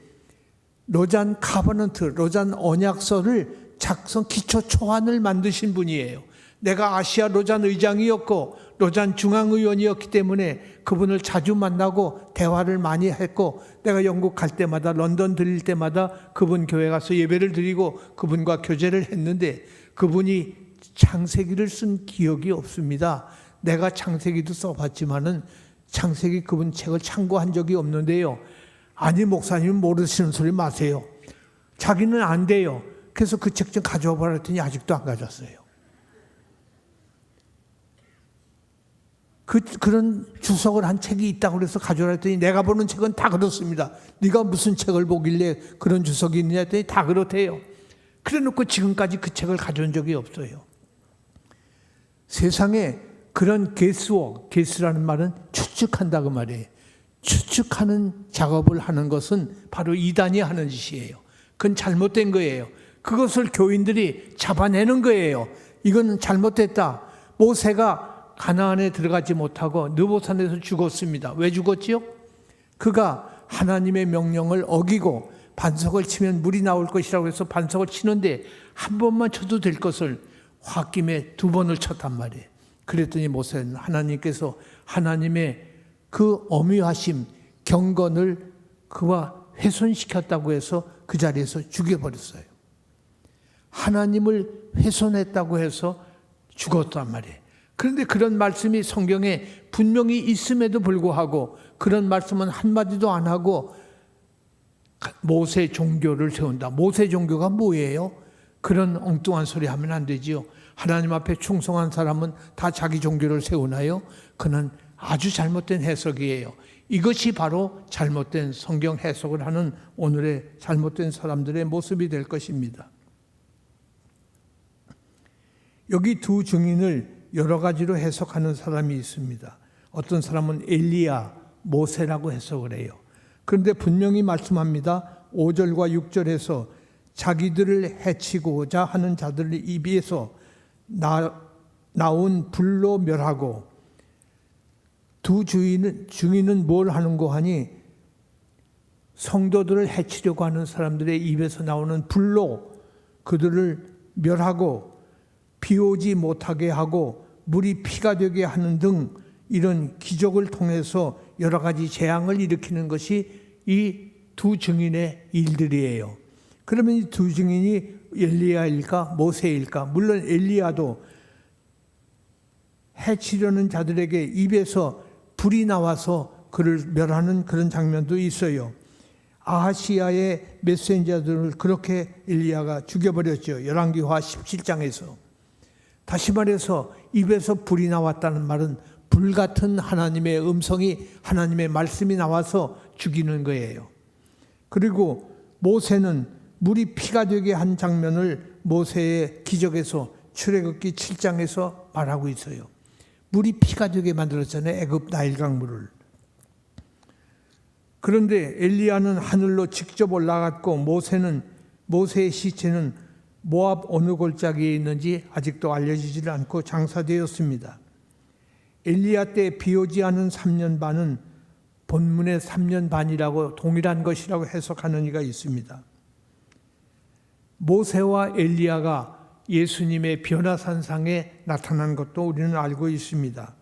Speaker 1: 로잔 카버넌트, 로잔 언약서를 작성 기초 초안을 만드신 분이에요. 내가 아시아 로잔 의장이었고 로잔 중앙의원이었기 때문에 그분을 자주 만나고 대화를 많이 했고 내가 영국 갈 때마다 런던 들릴 때마다 그분 교회 가서 예배를 드리고 그분과 교제를 했는데 그분이 창세기를 쓴 기억이 없습니다. 내가 창세기도 써봤지만은 창세기 그분 책을 참고한 적이 없는데요. 아니 목사님은 모르시는 소리 마세요. 자기는 안 돼요. 그래서 그 책 좀 가져와 보라 했더니 아직도 안 가져왔어요. 그런 주석을 한 책이 있다고 그래서 가져오라 했더니 내가 보는 책은 다 그렇습니다. 네가 무슨 책을 보길래 그런 주석이 있느냐 했더니 다 그렇대요. 그래 놓고 지금까지 그 책을 가져온 적이 없어요. 세상에 그런 게스라는 말은 추측한다 그 말이에요. 추측하는 작업을 하는 것은 바로 이단이 하는 짓이에요. 그건 잘못된 거예요. 그것을 교인들이 잡아내는 거예요. 이건 잘못됐다. 모세가 가나안에 들어가지 못하고 느보산에서 죽었습니다. 왜 죽었지요? 그가 하나님의 명령을 어기고 반석을 치면 물이 나올 것이라고 해서 반석을 치는데 한 번만 쳐도 될 것을 홧김에 2번을 쳤단 말이에요. 그랬더니 모세는 하나님께서 하나님의 그 엄위하심, 경건을 그와 훼손시켰다고 해서 그 자리에서 죽여버렸어요. 하나님을 훼손했다고 해서 죽었단 말이에요. 그런데 그런 말씀이 성경에 분명히 있음에도 불구하고 그런 말씀은 한마디도 안 하고 모세 종교를 세운다. 모세 종교가 뭐예요? 그런 엉뚱한 소리 하면 안 되지요. 하나님 앞에 충성한 사람은 다 자기 종교를 세우나요? 그는 아주 잘못된 해석이에요. 이것이 바로 잘못된 성경 해석을 하는 오늘의 잘못된 사람들의 모습이 될 것입니다. 여기 두 증인을 여러 가지로 해석하는 사람이 있습니다. 어떤 사람은 엘리야, 모세라고 해석을 해요. 그런데 분명히 말씀합니다. 5절과 6절에서 자기들을 해치고자 하는 자들의 입에서 나온 불로 멸하고 두 증인은 뭘 하는고 하니 성도들을 해치려고 하는 사람들의 입에서 나오는 불로 그들을 멸하고 비 오지 못하게 하고 물이 피가 되게 하는 등 이런 기적을 통해서 여러 가지 재앙을 일으키는 것이 이 두 증인의 일들이에요. 그러면 이 두 증인이 엘리야일까 모세일까? 물론 엘리야도 해치려는 자들에게 입에서 불이 나와서 그를 멸하는 그런 장면도 있어요. 아하시야의 메신저들을 그렇게 엘리야가 죽여버렸죠. 열왕기하 17장에서. 다시 말해서 입에서 불이 나왔다는 말은 불같은 하나님의 음성이 하나님의 말씀이 나와서 죽이는 거예요. 그리고 모세는 물이 피가 되게 한 장면을 모세의 기적에서 출애굽기 7장에서 말하고 있어요. 물이 피가 되게 만들었잖아요. 애굽 나일강 물을. 그런데 엘리야는 하늘로 직접 올라갔고 모세의 시체는 모압 어느 골짜기에 있는지 아직도 알려지지 않고 장사되었습니다. 엘리야 때 비 오지 않은 3년 반은 본문의 3년 반이라고 동일한 것이라고 해석하는 이가 있습니다. 모세와 엘리야가 예수님의 변화산상에 나타난 것도 우리는 알고 있습니다.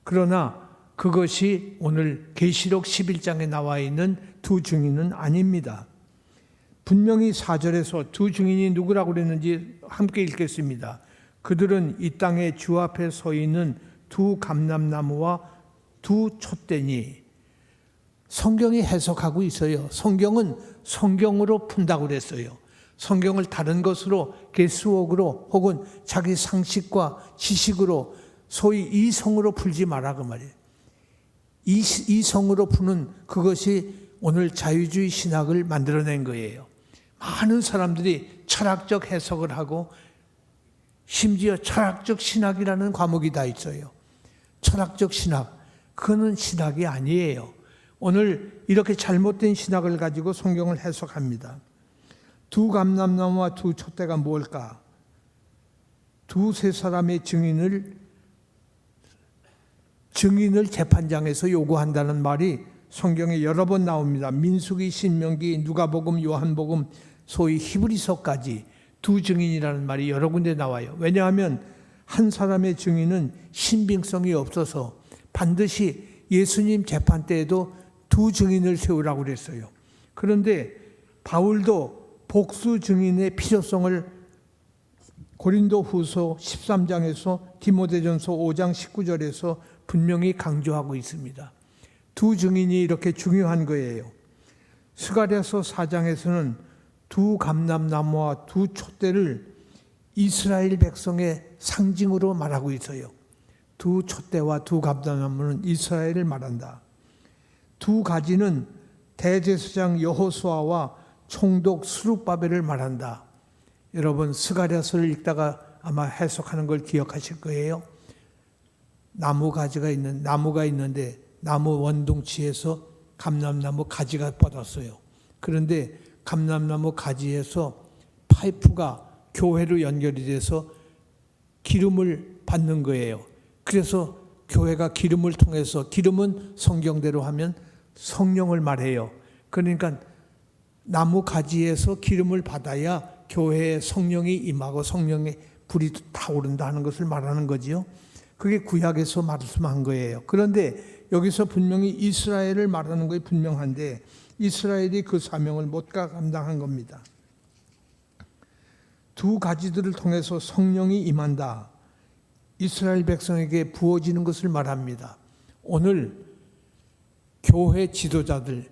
Speaker 1: 그러나 그것이 오늘 계시록 11장에 나와 있는 두 증인은 아닙니다. 분명히 4절에서 두 증인이 누구라고 그랬는지 함께 읽겠습니다. 그들은 이 땅에 주 앞에 서 있는 두 감람나무와 두 촛대니. 성경이 해석하고 있어요. 성경은 성경으로 푼다고 그랬어요. 성경을 다른 것으로 게스웍으로 혹은 자기 상식과 지식으로 소위 이성으로 풀지 마라 그 말이에요. 이성으로 푸는 그것이 오늘 자유주의 신학을 만들어낸 거예요. 많은 사람들이 철학적 해석을 하고 심지어 철학적 신학이라는 과목이 다 있어요. 철학적 신학, 그거는 신학이 아니에요. 오늘 이렇게 잘못된 신학을 가지고 성경을 해석합니다. 두 감람나무와 두 촛대가 뭘까? 두세 사람의 증인을 재판장에서 요구한다는 말이 성경에 여러 번 나옵니다. 민수기, 신명기, 누가복음, 요한복음, 소위 히브리서까지 두 증인이라는 말이 여러 군데 나와요. 왜냐하면 한 사람의 증인은 신빙성이 없어서 반드시 예수님 재판 때에도 두 증인을 세우라고 그랬어요. 그런데 바울도 복수 증인의 필요성을 고린도후서 13장에서 디모데전서 5장 19절에서 분명히 강조하고 있습니다. 두 증인이 이렇게 중요한 거예요. 스가랴서 4장에서는 두 감람나무와 두 촛대를 이스라엘 백성의 상징으로 말하고 있어요. 두 촛대와 두 감람나무는 이스라엘을 말한다. 두 가지는 대제사장 여호수아와 총독 스룹바벨을 말한다. 여러분 스가랴서를 읽다가 아마 해석하는 걸 기억하실 거예요. 나무가 있는데 나무 원둥치에서 감람나무 가지가 뻗었어요. 그런데 감람나무 가지에서 파이프가 교회로 연결이 돼서 기름을 받는 거예요. 그래서 교회가 기름을 통해서, 기름은 성경대로 하면 성령을 말해요. 그러니까 나무 가지에서 기름을 받아야 교회에 성령이 임하고 성령의 불이 타오른다 하는 것을 말하는 거지요. 그게 구약에서 말씀한 거예요. 그런데 여기서 분명히 이스라엘을 말하는 것이 분명한데 이스라엘이 그 사명을 못 감당한 겁니다. 두 가지들을 통해서 성령이 임한다. 이스라엘 백성에게 부어지는 것을 말합니다. 오늘 교회 지도자들,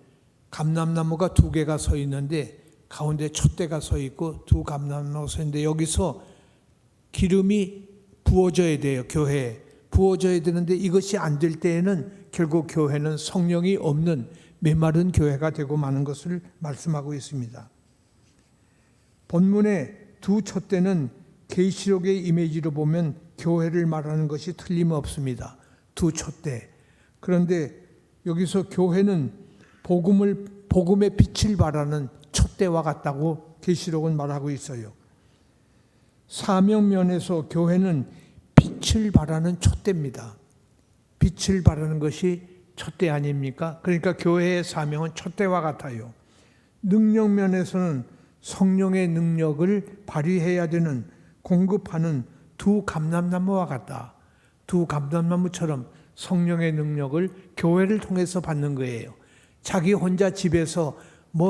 Speaker 1: 감람나무가 두 개가 서 있는데 가운데 촛대가 서 있고 두 감람나무가 서 있는데 여기서 기름이 부어져야 돼요. 교회에 부어져야 되는데 이것이 안 될 때에는 결국 교회는 성령이 없는 메마른 교회가 되고 마는 것을 말씀하고 있습니다. 본문의 두 촛대는 계시록의 이미지로 보면 교회를 말하는 것이 틀림없습니다. 두 촛대. 그런데 여기서 교회는 복음의 빛을 발하는 촛대와 같다고 계시록은 말하고 있어요. 사명면에서 교회는 빛을 발하는 촛대입니다. 빛을 발하는 것이 촛대 아닙니까? 그러니까 교회의 사명은 촛대와 같아요. 능력면에서는 성령의 능력을 발휘해야 되는, 공급하는 두 감람나무와 같다. 두 감람나무처럼 성령의 능력을 교회를 통해서 받는 거예요. 자기 혼자 집에서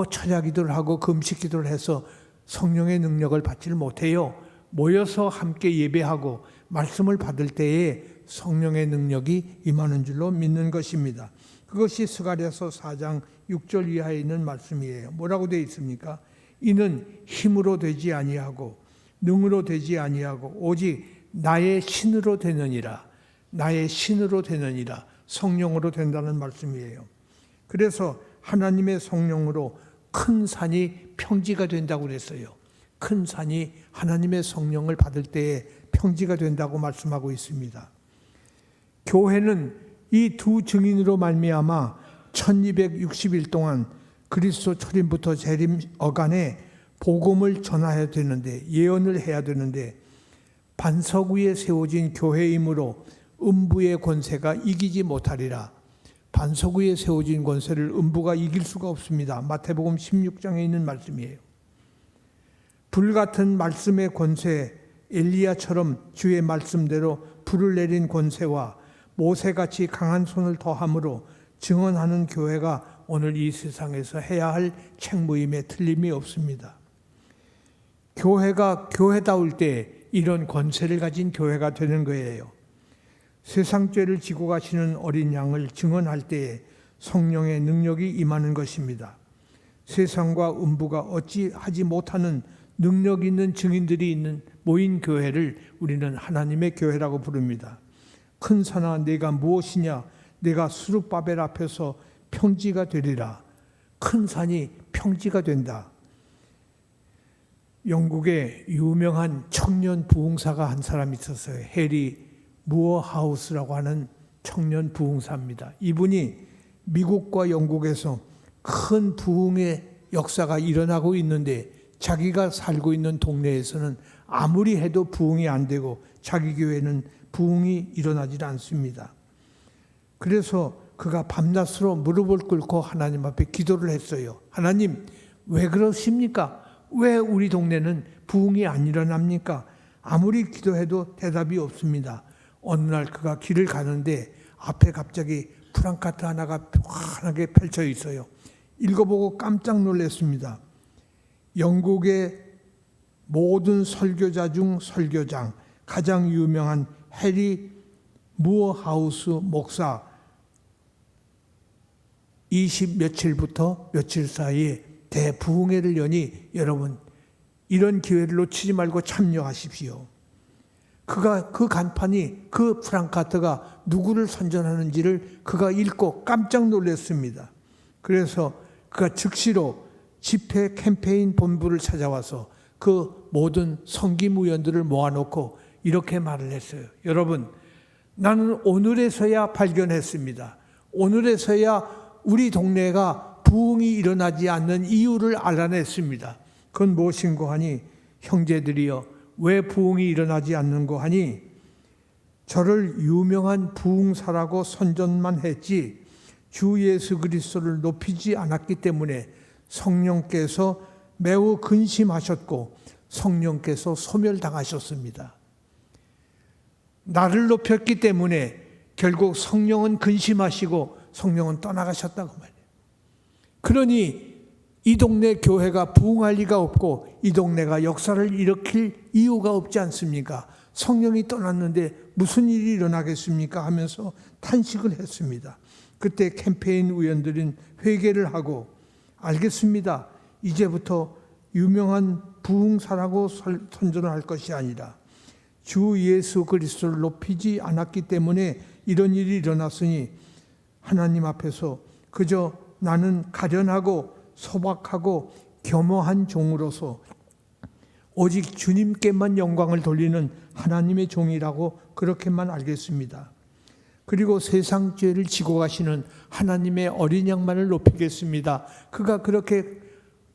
Speaker 1: 철야기도를 하고 금식기도를 해서 성령의 능력을 받지를 못해요. 모여서 함께 예배하고 말씀을 받을 때에 성령의 능력이 임하는 줄로 믿는 것입니다. 그것이 스가랴서 4장 6절 이하에 있는 말씀이에요. 뭐라고 되어 있습니까? 이는 힘으로 되지 아니하고 능으로 되지 아니하고 오직 나의 신으로 되느니라. 나의 신으로 되느니라. 성령으로 된다는 말씀이에요. 그래서 하나님의 성령으로 큰 산이 평지가 된다고 그랬어요. 큰 산이 하나님의 성령을 받을 때에 평지가 된다고 말씀하고 있습니다. 교회는 이 두 증인으로 말미암아 1260일 동안 그리스도 초림부터 재림 어간에 복음을 전해야 되는데, 예언을 해야 되는데 반석 위에 세워진 교회이므로 음부의 권세가 이기지 못하리라. 반석 위에 세워진 권세를 음부가 이길 수가 없습니다. 마태복음 16장에 있는 말씀이에요. 불같은 말씀의 권세, 엘리야처럼 주의 말씀대로 불을 내린 권세와 모세같이 강한 손을 더함으로 증언하는 교회가 오늘 이 세상에서 해야 할 책무임에 틀림이 없습니다. 교회가 교회다울 때 이런 권세를 가진 교회가 되는 거예요. 세상 죄를 지고 가시는 어린 양을 증언할 때에 성령의 능력이 임하는 것입니다. 세상과 음부가 어찌하지 못하는 능력 있는 증인들이 있는 모인 교회를 우리는 하나님의 교회라고 부릅니다. 큰 산아 내가 무엇이냐? 내가 스룹바벨 앞에서 평지가 되리라. 큰 산이 평지가 된다. 영국의 유명한 청년 부흥사가 한 사람 있었어요. 해리 무어하우스라고 하는 청년 부흥사입니다. 이분이 미국과 영국에서 큰 부흥의 역사가 일어나고 있는데 자기가 살고 있는 동네에서는 아무리 해도 부흥이 안 되고 자기 교회는 부흥이 일어나질 않습니다. 그래서 그가 밤낮으로 무릎을 꿇고 하나님 앞에 기도를 했어요. 하나님, 왜 그러십니까? 왜 우리 동네는 부흥이 안 일어납니까? 아무리 기도해도 대답이 없습니다. 어느 날 그가 길을 가는데 앞에 갑자기 프랑카트 하나가 환하게 펼쳐 있어요. 읽어보고 깜짝 놀랐습니다. 영국의 모든 설교자 중 설교장, 가장 유명한 해리 무어하우스 목사 20 며칠부터 며칠 사이에 대부흥회를 여니 여러분 이런 기회를 놓치지 말고 참여하십시오. 그가 그 간판이 그 프랑카트가 누구를 선전하는지를 그가 읽고 깜짝 놀랐습니다. 그래서 그가 즉시로 집회 캠페인 본부를 찾아와서 그 모든 성기무연들을 모아놓고 이렇게 말을 했어요. 여러분, 나는 오늘에서야 발견했습니다. 오늘에서야 우리 동네가 부흥이 일어나지 않는 이유를 알아냈습니다. 그건 무엇인고 하니, 형제들이여 왜 부흥이 일어나지 않는고 하니 저를 유명한 부흥사라고 선전만 했지 주 예수 그리스도를 높이지 않았기 때문에 성령께서 매우 근심하셨고 성령께서 소멸당하셨습니다. 나를 높였기 때문에 결국 성령은 근심하시고 성령은 떠나가셨다고 말이에요. 그러니 이 동네 교회가 부흥할 리가 없고 이 동네가 역사를 일으킬 이유가 없지 않습니까? 성령이 떠났는데 무슨 일이 일어나겠습니까? 하면서 탄식을 했습니다. 그때 캠페인 위원들은 회개를 하고 알겠습니다. 이제부터 유명한 부흥사라고 선전을 할 것이 아니라 주 예수 그리스도를 높이지 않았기 때문에 이런 일이 일어났으니 하나님 앞에서 그저 나는 가련하고 소박하고 겸허한 종으로서 오직 주님께만 영광을 돌리는 하나님의 종이라고 그렇게만 알겠습니다. 그리고 세상 죄를 지고 가시는 하나님의 어린 양만을 높이겠습니다. 그가 그렇게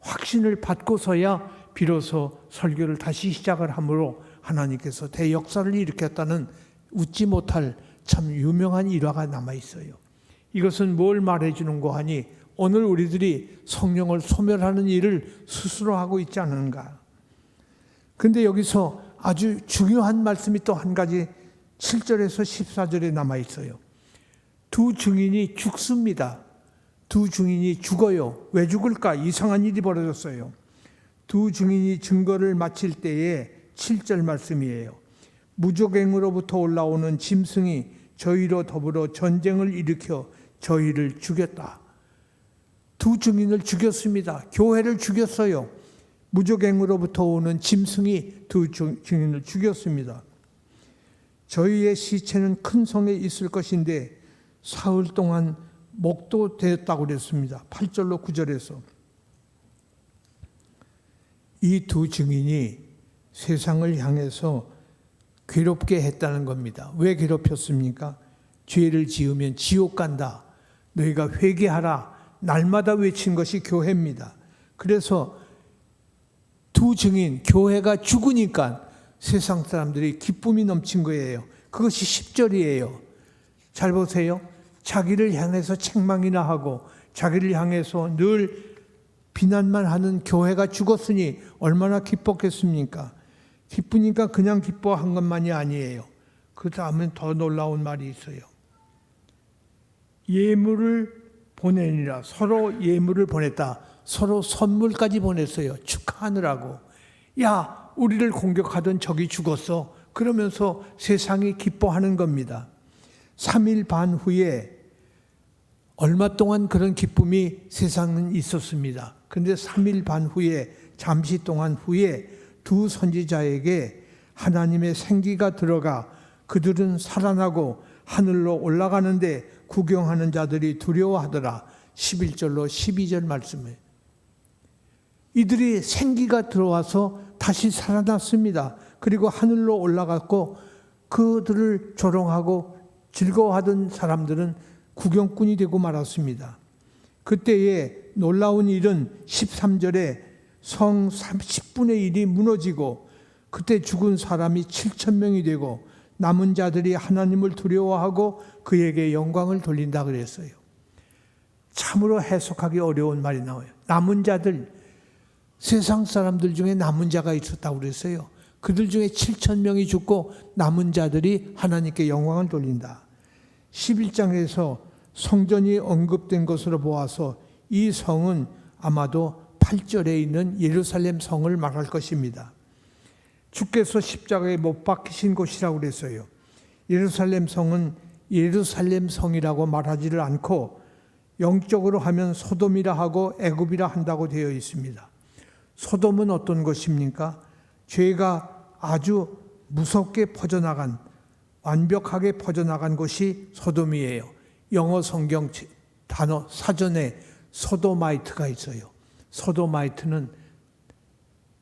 Speaker 1: 확신을 받고서야 비로소 설교를 다시 시작을 하므로 하나님께서 대역사를 일으켰다는 웃지 못할 참 유명한 일화가 남아있어요. 이것은 뭘 말해주는고 하니 오늘 우리들이 성령을 소멸하는 일을 스스로 하고 있지 않은가. 그런데 여기서 아주 중요한 말씀이 또 한 가지 7절에서 14절에 남아있어요. 두 증인이 죽습니다. 두 증인이 죽어요. 왜 죽을까? 이상한 일이 벌어졌어요. 두 증인이 증거를 마칠 때에 7절 말씀이에요. 무적행으로부터 올라오는 짐승이 저희로 더불어 전쟁을 일으켜 저희를 죽였다. 두 증인을 죽였습니다. 교회를 죽였어요. 무적행으로부터 오는 짐승이 두 증인을 죽였습니다. 저희의 시체는 큰 성에 있을 것인데 사흘 동안 목도되었다고 그랬습니다. 8절로 9절에서 이 두 증인이 세상을 향해서 괴롭게 했다는 겁니다. 왜 괴롭혔습니까? 죄를 지으면 지옥 간다. 너희가 회개하라. 날마다 외친 것이 교회입니다. 그래서 두 증인, 교회가 죽으니까 세상 사람들이 기쁨이 넘친 거예요. 그것이 10절이에요. 잘 보세요. 자기를 향해서 책망이나 하고 자기를 향해서 늘 비난만 하는 교회가 죽었으니 얼마나 기뻤겠습니까? 기쁘니까 그냥 기뻐한 것만이 아니에요. 그 다음엔 더 놀라운 말이 있어요. 예물을 보내니라. 서로 예물을 보냈다. 서로 선물까지 보냈어요. 축하하느라고. 야, 우리를 공격하던 적이 죽었어. 그러면서 세상이 기뻐하는 겁니다. 3일 반 후에 얼마 동안 그런 기쁨이 세상은 있었습니다. 그런데 3일 반 후에 잠시 동안 후에 두 선지자에게 하나님의 생기가 들어가 그들은 살아나고 하늘로 올라가는데 구경하는 자들이 두려워하더라. 11절로 12절 말씀에 이들이 생기가 들어와서 다시 살아났습니다. 그리고 하늘로 올라갔고 그들을 조롱하고 즐거워하던 사람들은 구경꾼이 되고 말았습니다. 그때에 놀라운 일은 13절에 성 10분의 1이 무너지고 그때 죽은 사람이 7,000명이 되고 남은 자들이 하나님을 두려워하고 그에게 영광을 돌린다 그랬어요. 참으로 해석하기 어려운 말이 나와요. 남은 자들, 세상 사람들 중에 남은 자가 있었다고 그랬어요. 그들 중에 7,000명이 죽고 남은 자들이 하나님께 영광을 돌린다. 11장에서 성전이 언급된 것으로 보아서 이 성은 아마도 8절에 있는 예루살렘 성을 말할 것입니다. 주께서 십자가에 못 박히신 곳이라고 그랬어요. 예루살렘 성은 예루살렘 성이라고 말하지를 않고 영적으로 하면 소돔이라 하고 애굽이라 한다고 되어 있습니다. 소돔은 어떤 것입니까? 죄가 아주 무섭게 퍼져나간, 완벽하게 퍼져나간 곳이 소돔이에요. 영어 성경 단어 사전에 소도마이트가 있어요. 소도마이트는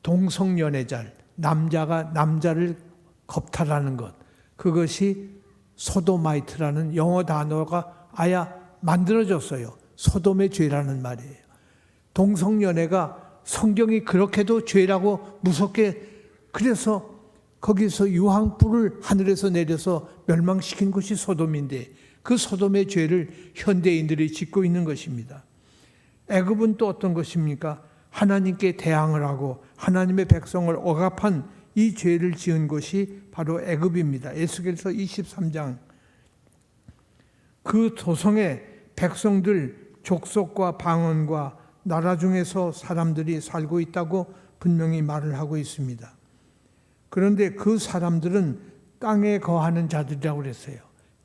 Speaker 1: 동성연애자, 남자가 남자를 겁탈하는 것, 그것이 소도마이트라는 영어 단어가 아예 만들어졌어요. 소돔의 죄라는 말이에요. 동성연애가 성경이 그렇게도 죄라고 무섭게, 그래서 거기서 유황불을 하늘에서 내려서 멸망시킨 것이 소돔인데 그 소돔의 죄를 현대인들이 짓고 있는 것입니다. 애굽은 또 어떤 것입니까? 하나님께 대항을 하고 하나님의 백성을 억압한 이 죄를 지은 것이 바로 애굽입니다. 에스겔서 23장. 그 도성에 백성들 족속과 방언과 나라 중에서 사람들이 살고 있다고 분명히 말을 하고 있습니다. 그런데 그 사람들은 땅에 거하는 자들이라고 그랬어요.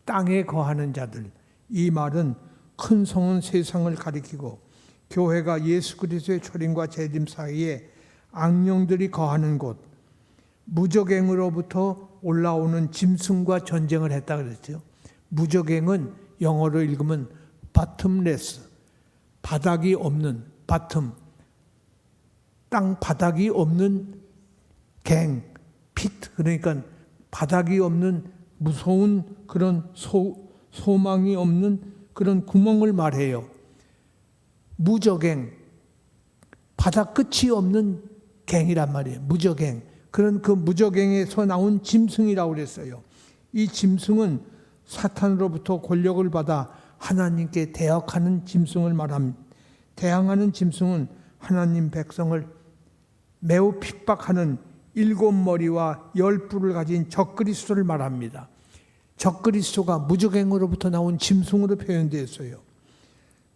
Speaker 1: 땅에 거하는 자들. 이 말은 큰 성은 세상을 가리키고 교회가 예수 그리스도의 초림과 재림 사이에 악령들이 거하는 곳, 무적행으로부터 올라오는 짐승과 전쟁을 했다 그랬죠. 무적행은 영어로 읽으면 bottomless, 바닥이 없는, bottom, 땅 바닥이 없는 갱, pit, 그러니까 바닥이 없는 무서운 그런 소망이 없는 그런 구멍을 말해요. 무적행, 바닥 끝이 없는 갱이란 말이에요. 무적행. 그런 그 무적행에서 나온 짐승이라고 그랬어요. 이 짐승은 사탄으로부터 권력을 받아 하나님께 대항하는 짐승을 말합니다. 대항하는 짐승은 하나님 백성을 매우 핍박하는 7머리와 10뿔을 가진 적그리스도를 말합니다. 적그리스도가 무적행으로부터 나온 짐승으로 표현되었어요.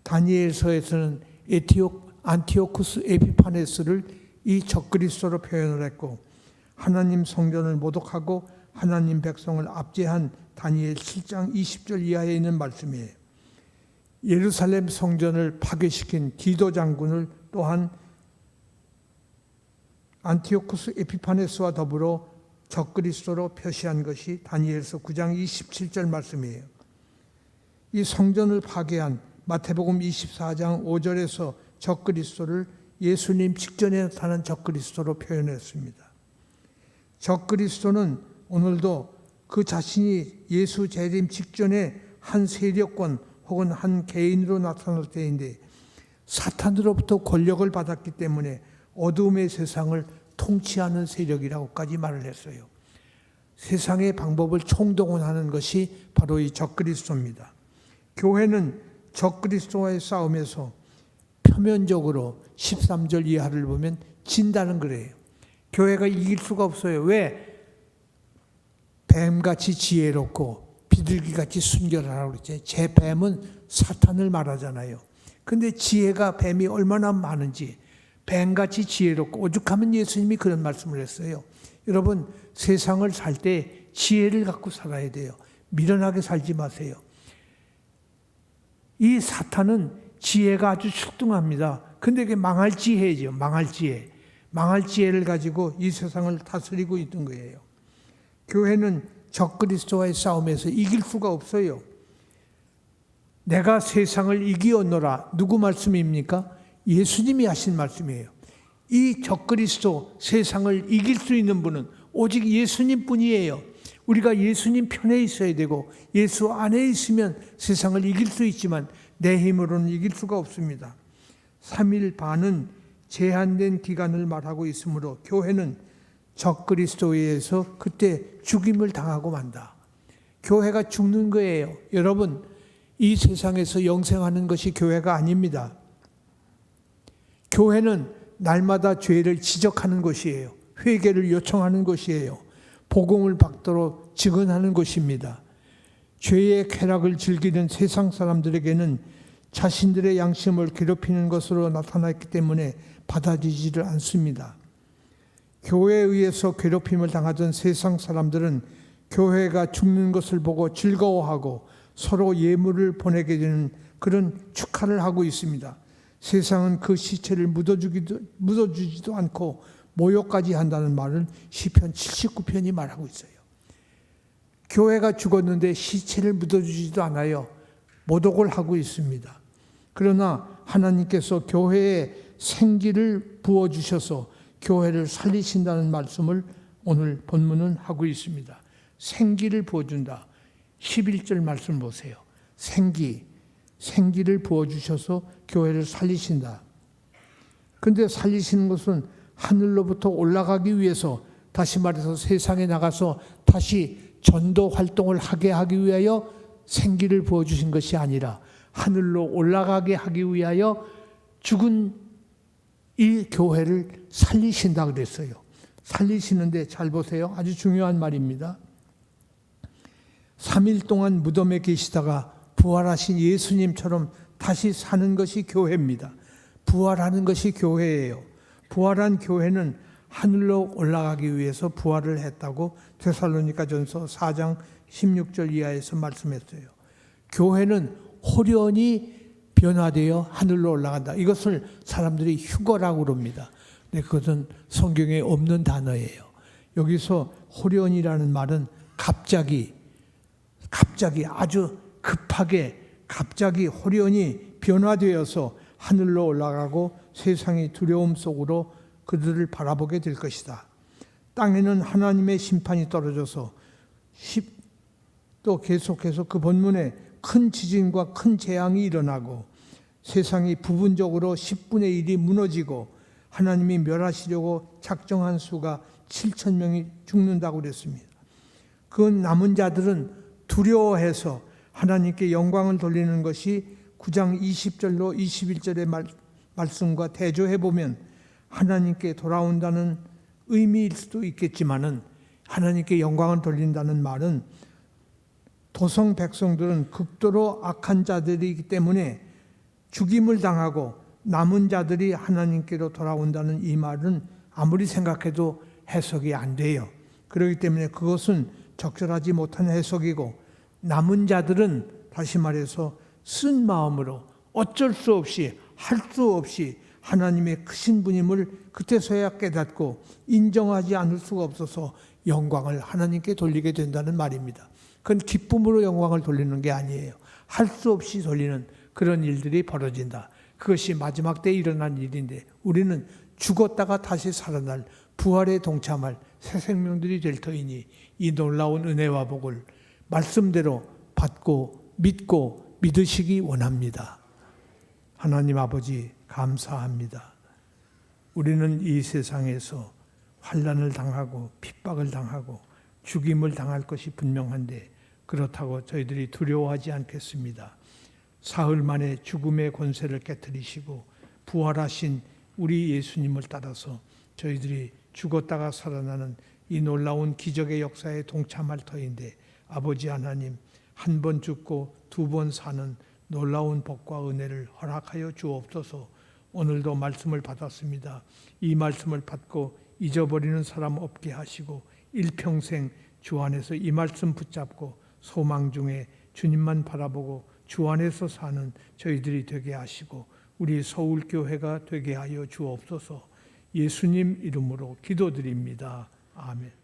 Speaker 1: 다니엘서에서는 안티오쿠스 에피파네스를 이 적그리스도로 표현을 했고 하나님 성전을 모독하고 하나님 백성을 압제한 다니엘 7장 20절 이하에 있는 말씀이에요. 예루살렘 성전을 파괴시킨 디도 장군을 또한 안티오쿠스 에피파네스와 더불어 적그리스도로 표시한 것이 다니엘서 9장 27절 말씀이에요. 이 성전을 파괴한 마태복음 24장 5절에서 적그리스도를 예수님 직전에 나타난 적그리스도로 표현했습니다. 적그리스도는 오늘도 그 자신이 예수 재림 직전에 한 세력권 혹은 한 개인으로 나타날 때인데 사탄으로부터 권력을 받았기 때문에 어두움의 세상을 통치하는 세력이라고까지 말을 했어요. 세상의 방법을 총동원하는 것이 바로 이 적그리스도입니다. 교회는 적그리스도와의 싸움에서 표면적으로 13절 이하를 보면 진다는 거예요. 교회가 이길 수가 없어요. 왜? 뱀같이 지혜롭고 비둘기같이 순결하라고 그랬죠. 제 뱀은 사탄을 말하잖아요. 근데 지혜가 뱀이 얼마나 많은지, 뱀같이 지혜롭고 오죽하면 예수님이 그런 말씀을 했어요. 여러분, 세상을 살 때 지혜를 갖고 살아야 돼요. 미련하게 살지 마세요. 이 사탄은 지혜가 아주 출중합니다. 근데 그게 망할 지혜죠. 망할 지혜. 망할 지혜를 가지고 이 세상을 다스리고 있던 거예요. 교회는 적그리스도와의 싸움에서 이길 수가 없어요. 내가 세상을 이기었노라. 누구 말씀입니까? 예수님이 하신 말씀이에요. 이 적그리스도 세상을 이길 수 있는 분은 오직 예수님 뿐이에요. 우리가 예수님 편에 있어야 되고 예수 안에 있으면 세상을 이길 수 있지만 내 힘으로는 이길 수가 없습니다. 3일 반은 제한된 기간을 말하고 있으므로 교회는 적그리스도에 의해서 그때 죽임을 당하고 만다. 교회가 죽는 거예요. 여러분, 이 세상에서 영생하는 것이 교회가 아닙니다. 교회는 날마다 죄를 지적하는 것이에요. 회개를 요청하는 것이에요. 복음을 받도록 증언하는 것입니다. 죄의 쾌락을 즐기는 세상 사람들에게는 자신들의 양심을 괴롭히는 것으로 나타났기 때문에 받아들이지를 않습니다. 교회에 의해서 괴롭힘을 당하던 세상 사람들은 교회가 죽는 것을 보고 즐거워하고 서로 예물을 보내게 되는 그런 축하를 하고 있습니다. 세상은 그 시체를 묻어주지도 않고 모욕까지 한다는 말을 시편 79편이 말하고 있어요. 교회가 죽었는데 시체를 묻어주지도 않아요. 모독을 하고 있습니다. 그러나 하나님께서 교회에 생기를 부어주셔서 교회를 살리신다는 말씀을 오늘 본문은 하고 있습니다. 생기를 부어준다. 11절 말씀 보세요. 생기를 부어주셔서 교회를 살리신다. 그런데 살리시는 것은 하늘로부터 올라가기 위해서, 다시 말해서 세상에 나가서 다시 전도 활동을 하게 하기 위하여 생기를 부어주신 것이 아니라 하늘로 올라가게 하기 위하여 죽은 이 교회를 살리신다 그랬어요. 살리시는데 잘 보세요. 아주 중요한 말입니다. 3일 동안 무덤에 계시다가 부활하신 예수님처럼 다시 사는 것이 교회입니다. 부활하는 것이 교회예요. 부활한 교회는 하늘로 올라가기 위해서 부활을 했다고 데살로니가전서 4장 16절 이하에서 말씀했어요. 교회는 호련히 변화되어 하늘로 올라간다. 이것을 사람들이 휴거라고 그럽니다. 근데 그것은 성경에 없는 단어예요. 여기서 호련이라는 말은 갑자기 아주 급하게 갑자기 호련히 변화되어서 하늘로 올라가고 세상의 두려움 속으로 그들을 바라보게 될 것이다. 땅에는 하나님의 심판이 떨어져서 또 계속해서 그 본문에 큰 지진과 큰 재앙이 일어나고 세상이 부분적으로 10분의 1이 무너지고 하나님이 멸하시려고 작정한 수가 7천 명이 죽는다고 그랬습니다. 그 남은 자들은 두려워해서 하나님께 영광을 돌리는 것이 9장 20절로 21절의 말씀과 대조해 보면 하나님께 돌아온다는 의미일 수도 있겠지만은, 하나님께 영광을 돌린다는 말은 도성 백성들은 극도로 악한 자들이기 때문에 죽임을 당하고 남은 자들이 하나님께로 돌아온다는 이 말은 아무리 생각해도 해석이 안 돼요. 그렇기 때문에 그것은 적절하지 못한 해석이고, 남은 자들은 다시 말해서 쓴 마음으로 어쩔 수 없이 할 수 없이 하나님의 크신 분임을 그때서야 깨닫고 인정하지 않을 수가 없어서 영광을 하나님께 돌리게 된다는 말입니다. 그건 기쁨으로 영광을 돌리는 게 아니에요. 할 수 없이 돌리는 그런 일들이 벌어진다. 그것이 마지막 때 일어난 일인데, 우리는 죽었다가 다시 살아날 부활에 동참할 새 생명들이 될 터이니 이 놀라운 은혜와 복을 말씀대로 받고 믿고 믿으시기 원합니다. 하나님 아버지 감사합니다. 우리는 이 세상에서 환난을 당하고 핍박을 당하고 죽임을 당할 것이 분명한데, 그렇다고 저희들이 두려워하지 않겠습니다. 사흘 만에 죽음의 권세를 깨뜨리시고 부활하신 우리 예수님을 따라서 저희들이 죽었다가 살아나는 이 놀라운 기적의 역사에 동참할 터인데, 아버지 하나님, 한 번 죽고 두 번 사는 놀라운 복과 은혜를 허락하여 주옵소서. 오늘도 말씀을 받았습니다. 이 말씀을 받고 잊어버리는 사람 없게 하시고 일평생 주 안에서 이 말씀 붙잡고 소망 중에 주님만 바라보고 주 안에서 사는 저희들이 되게 하시고 우리 서울교회가 되게 하여 주옵소서. 예수님 이름으로 기도드립니다. 아멘.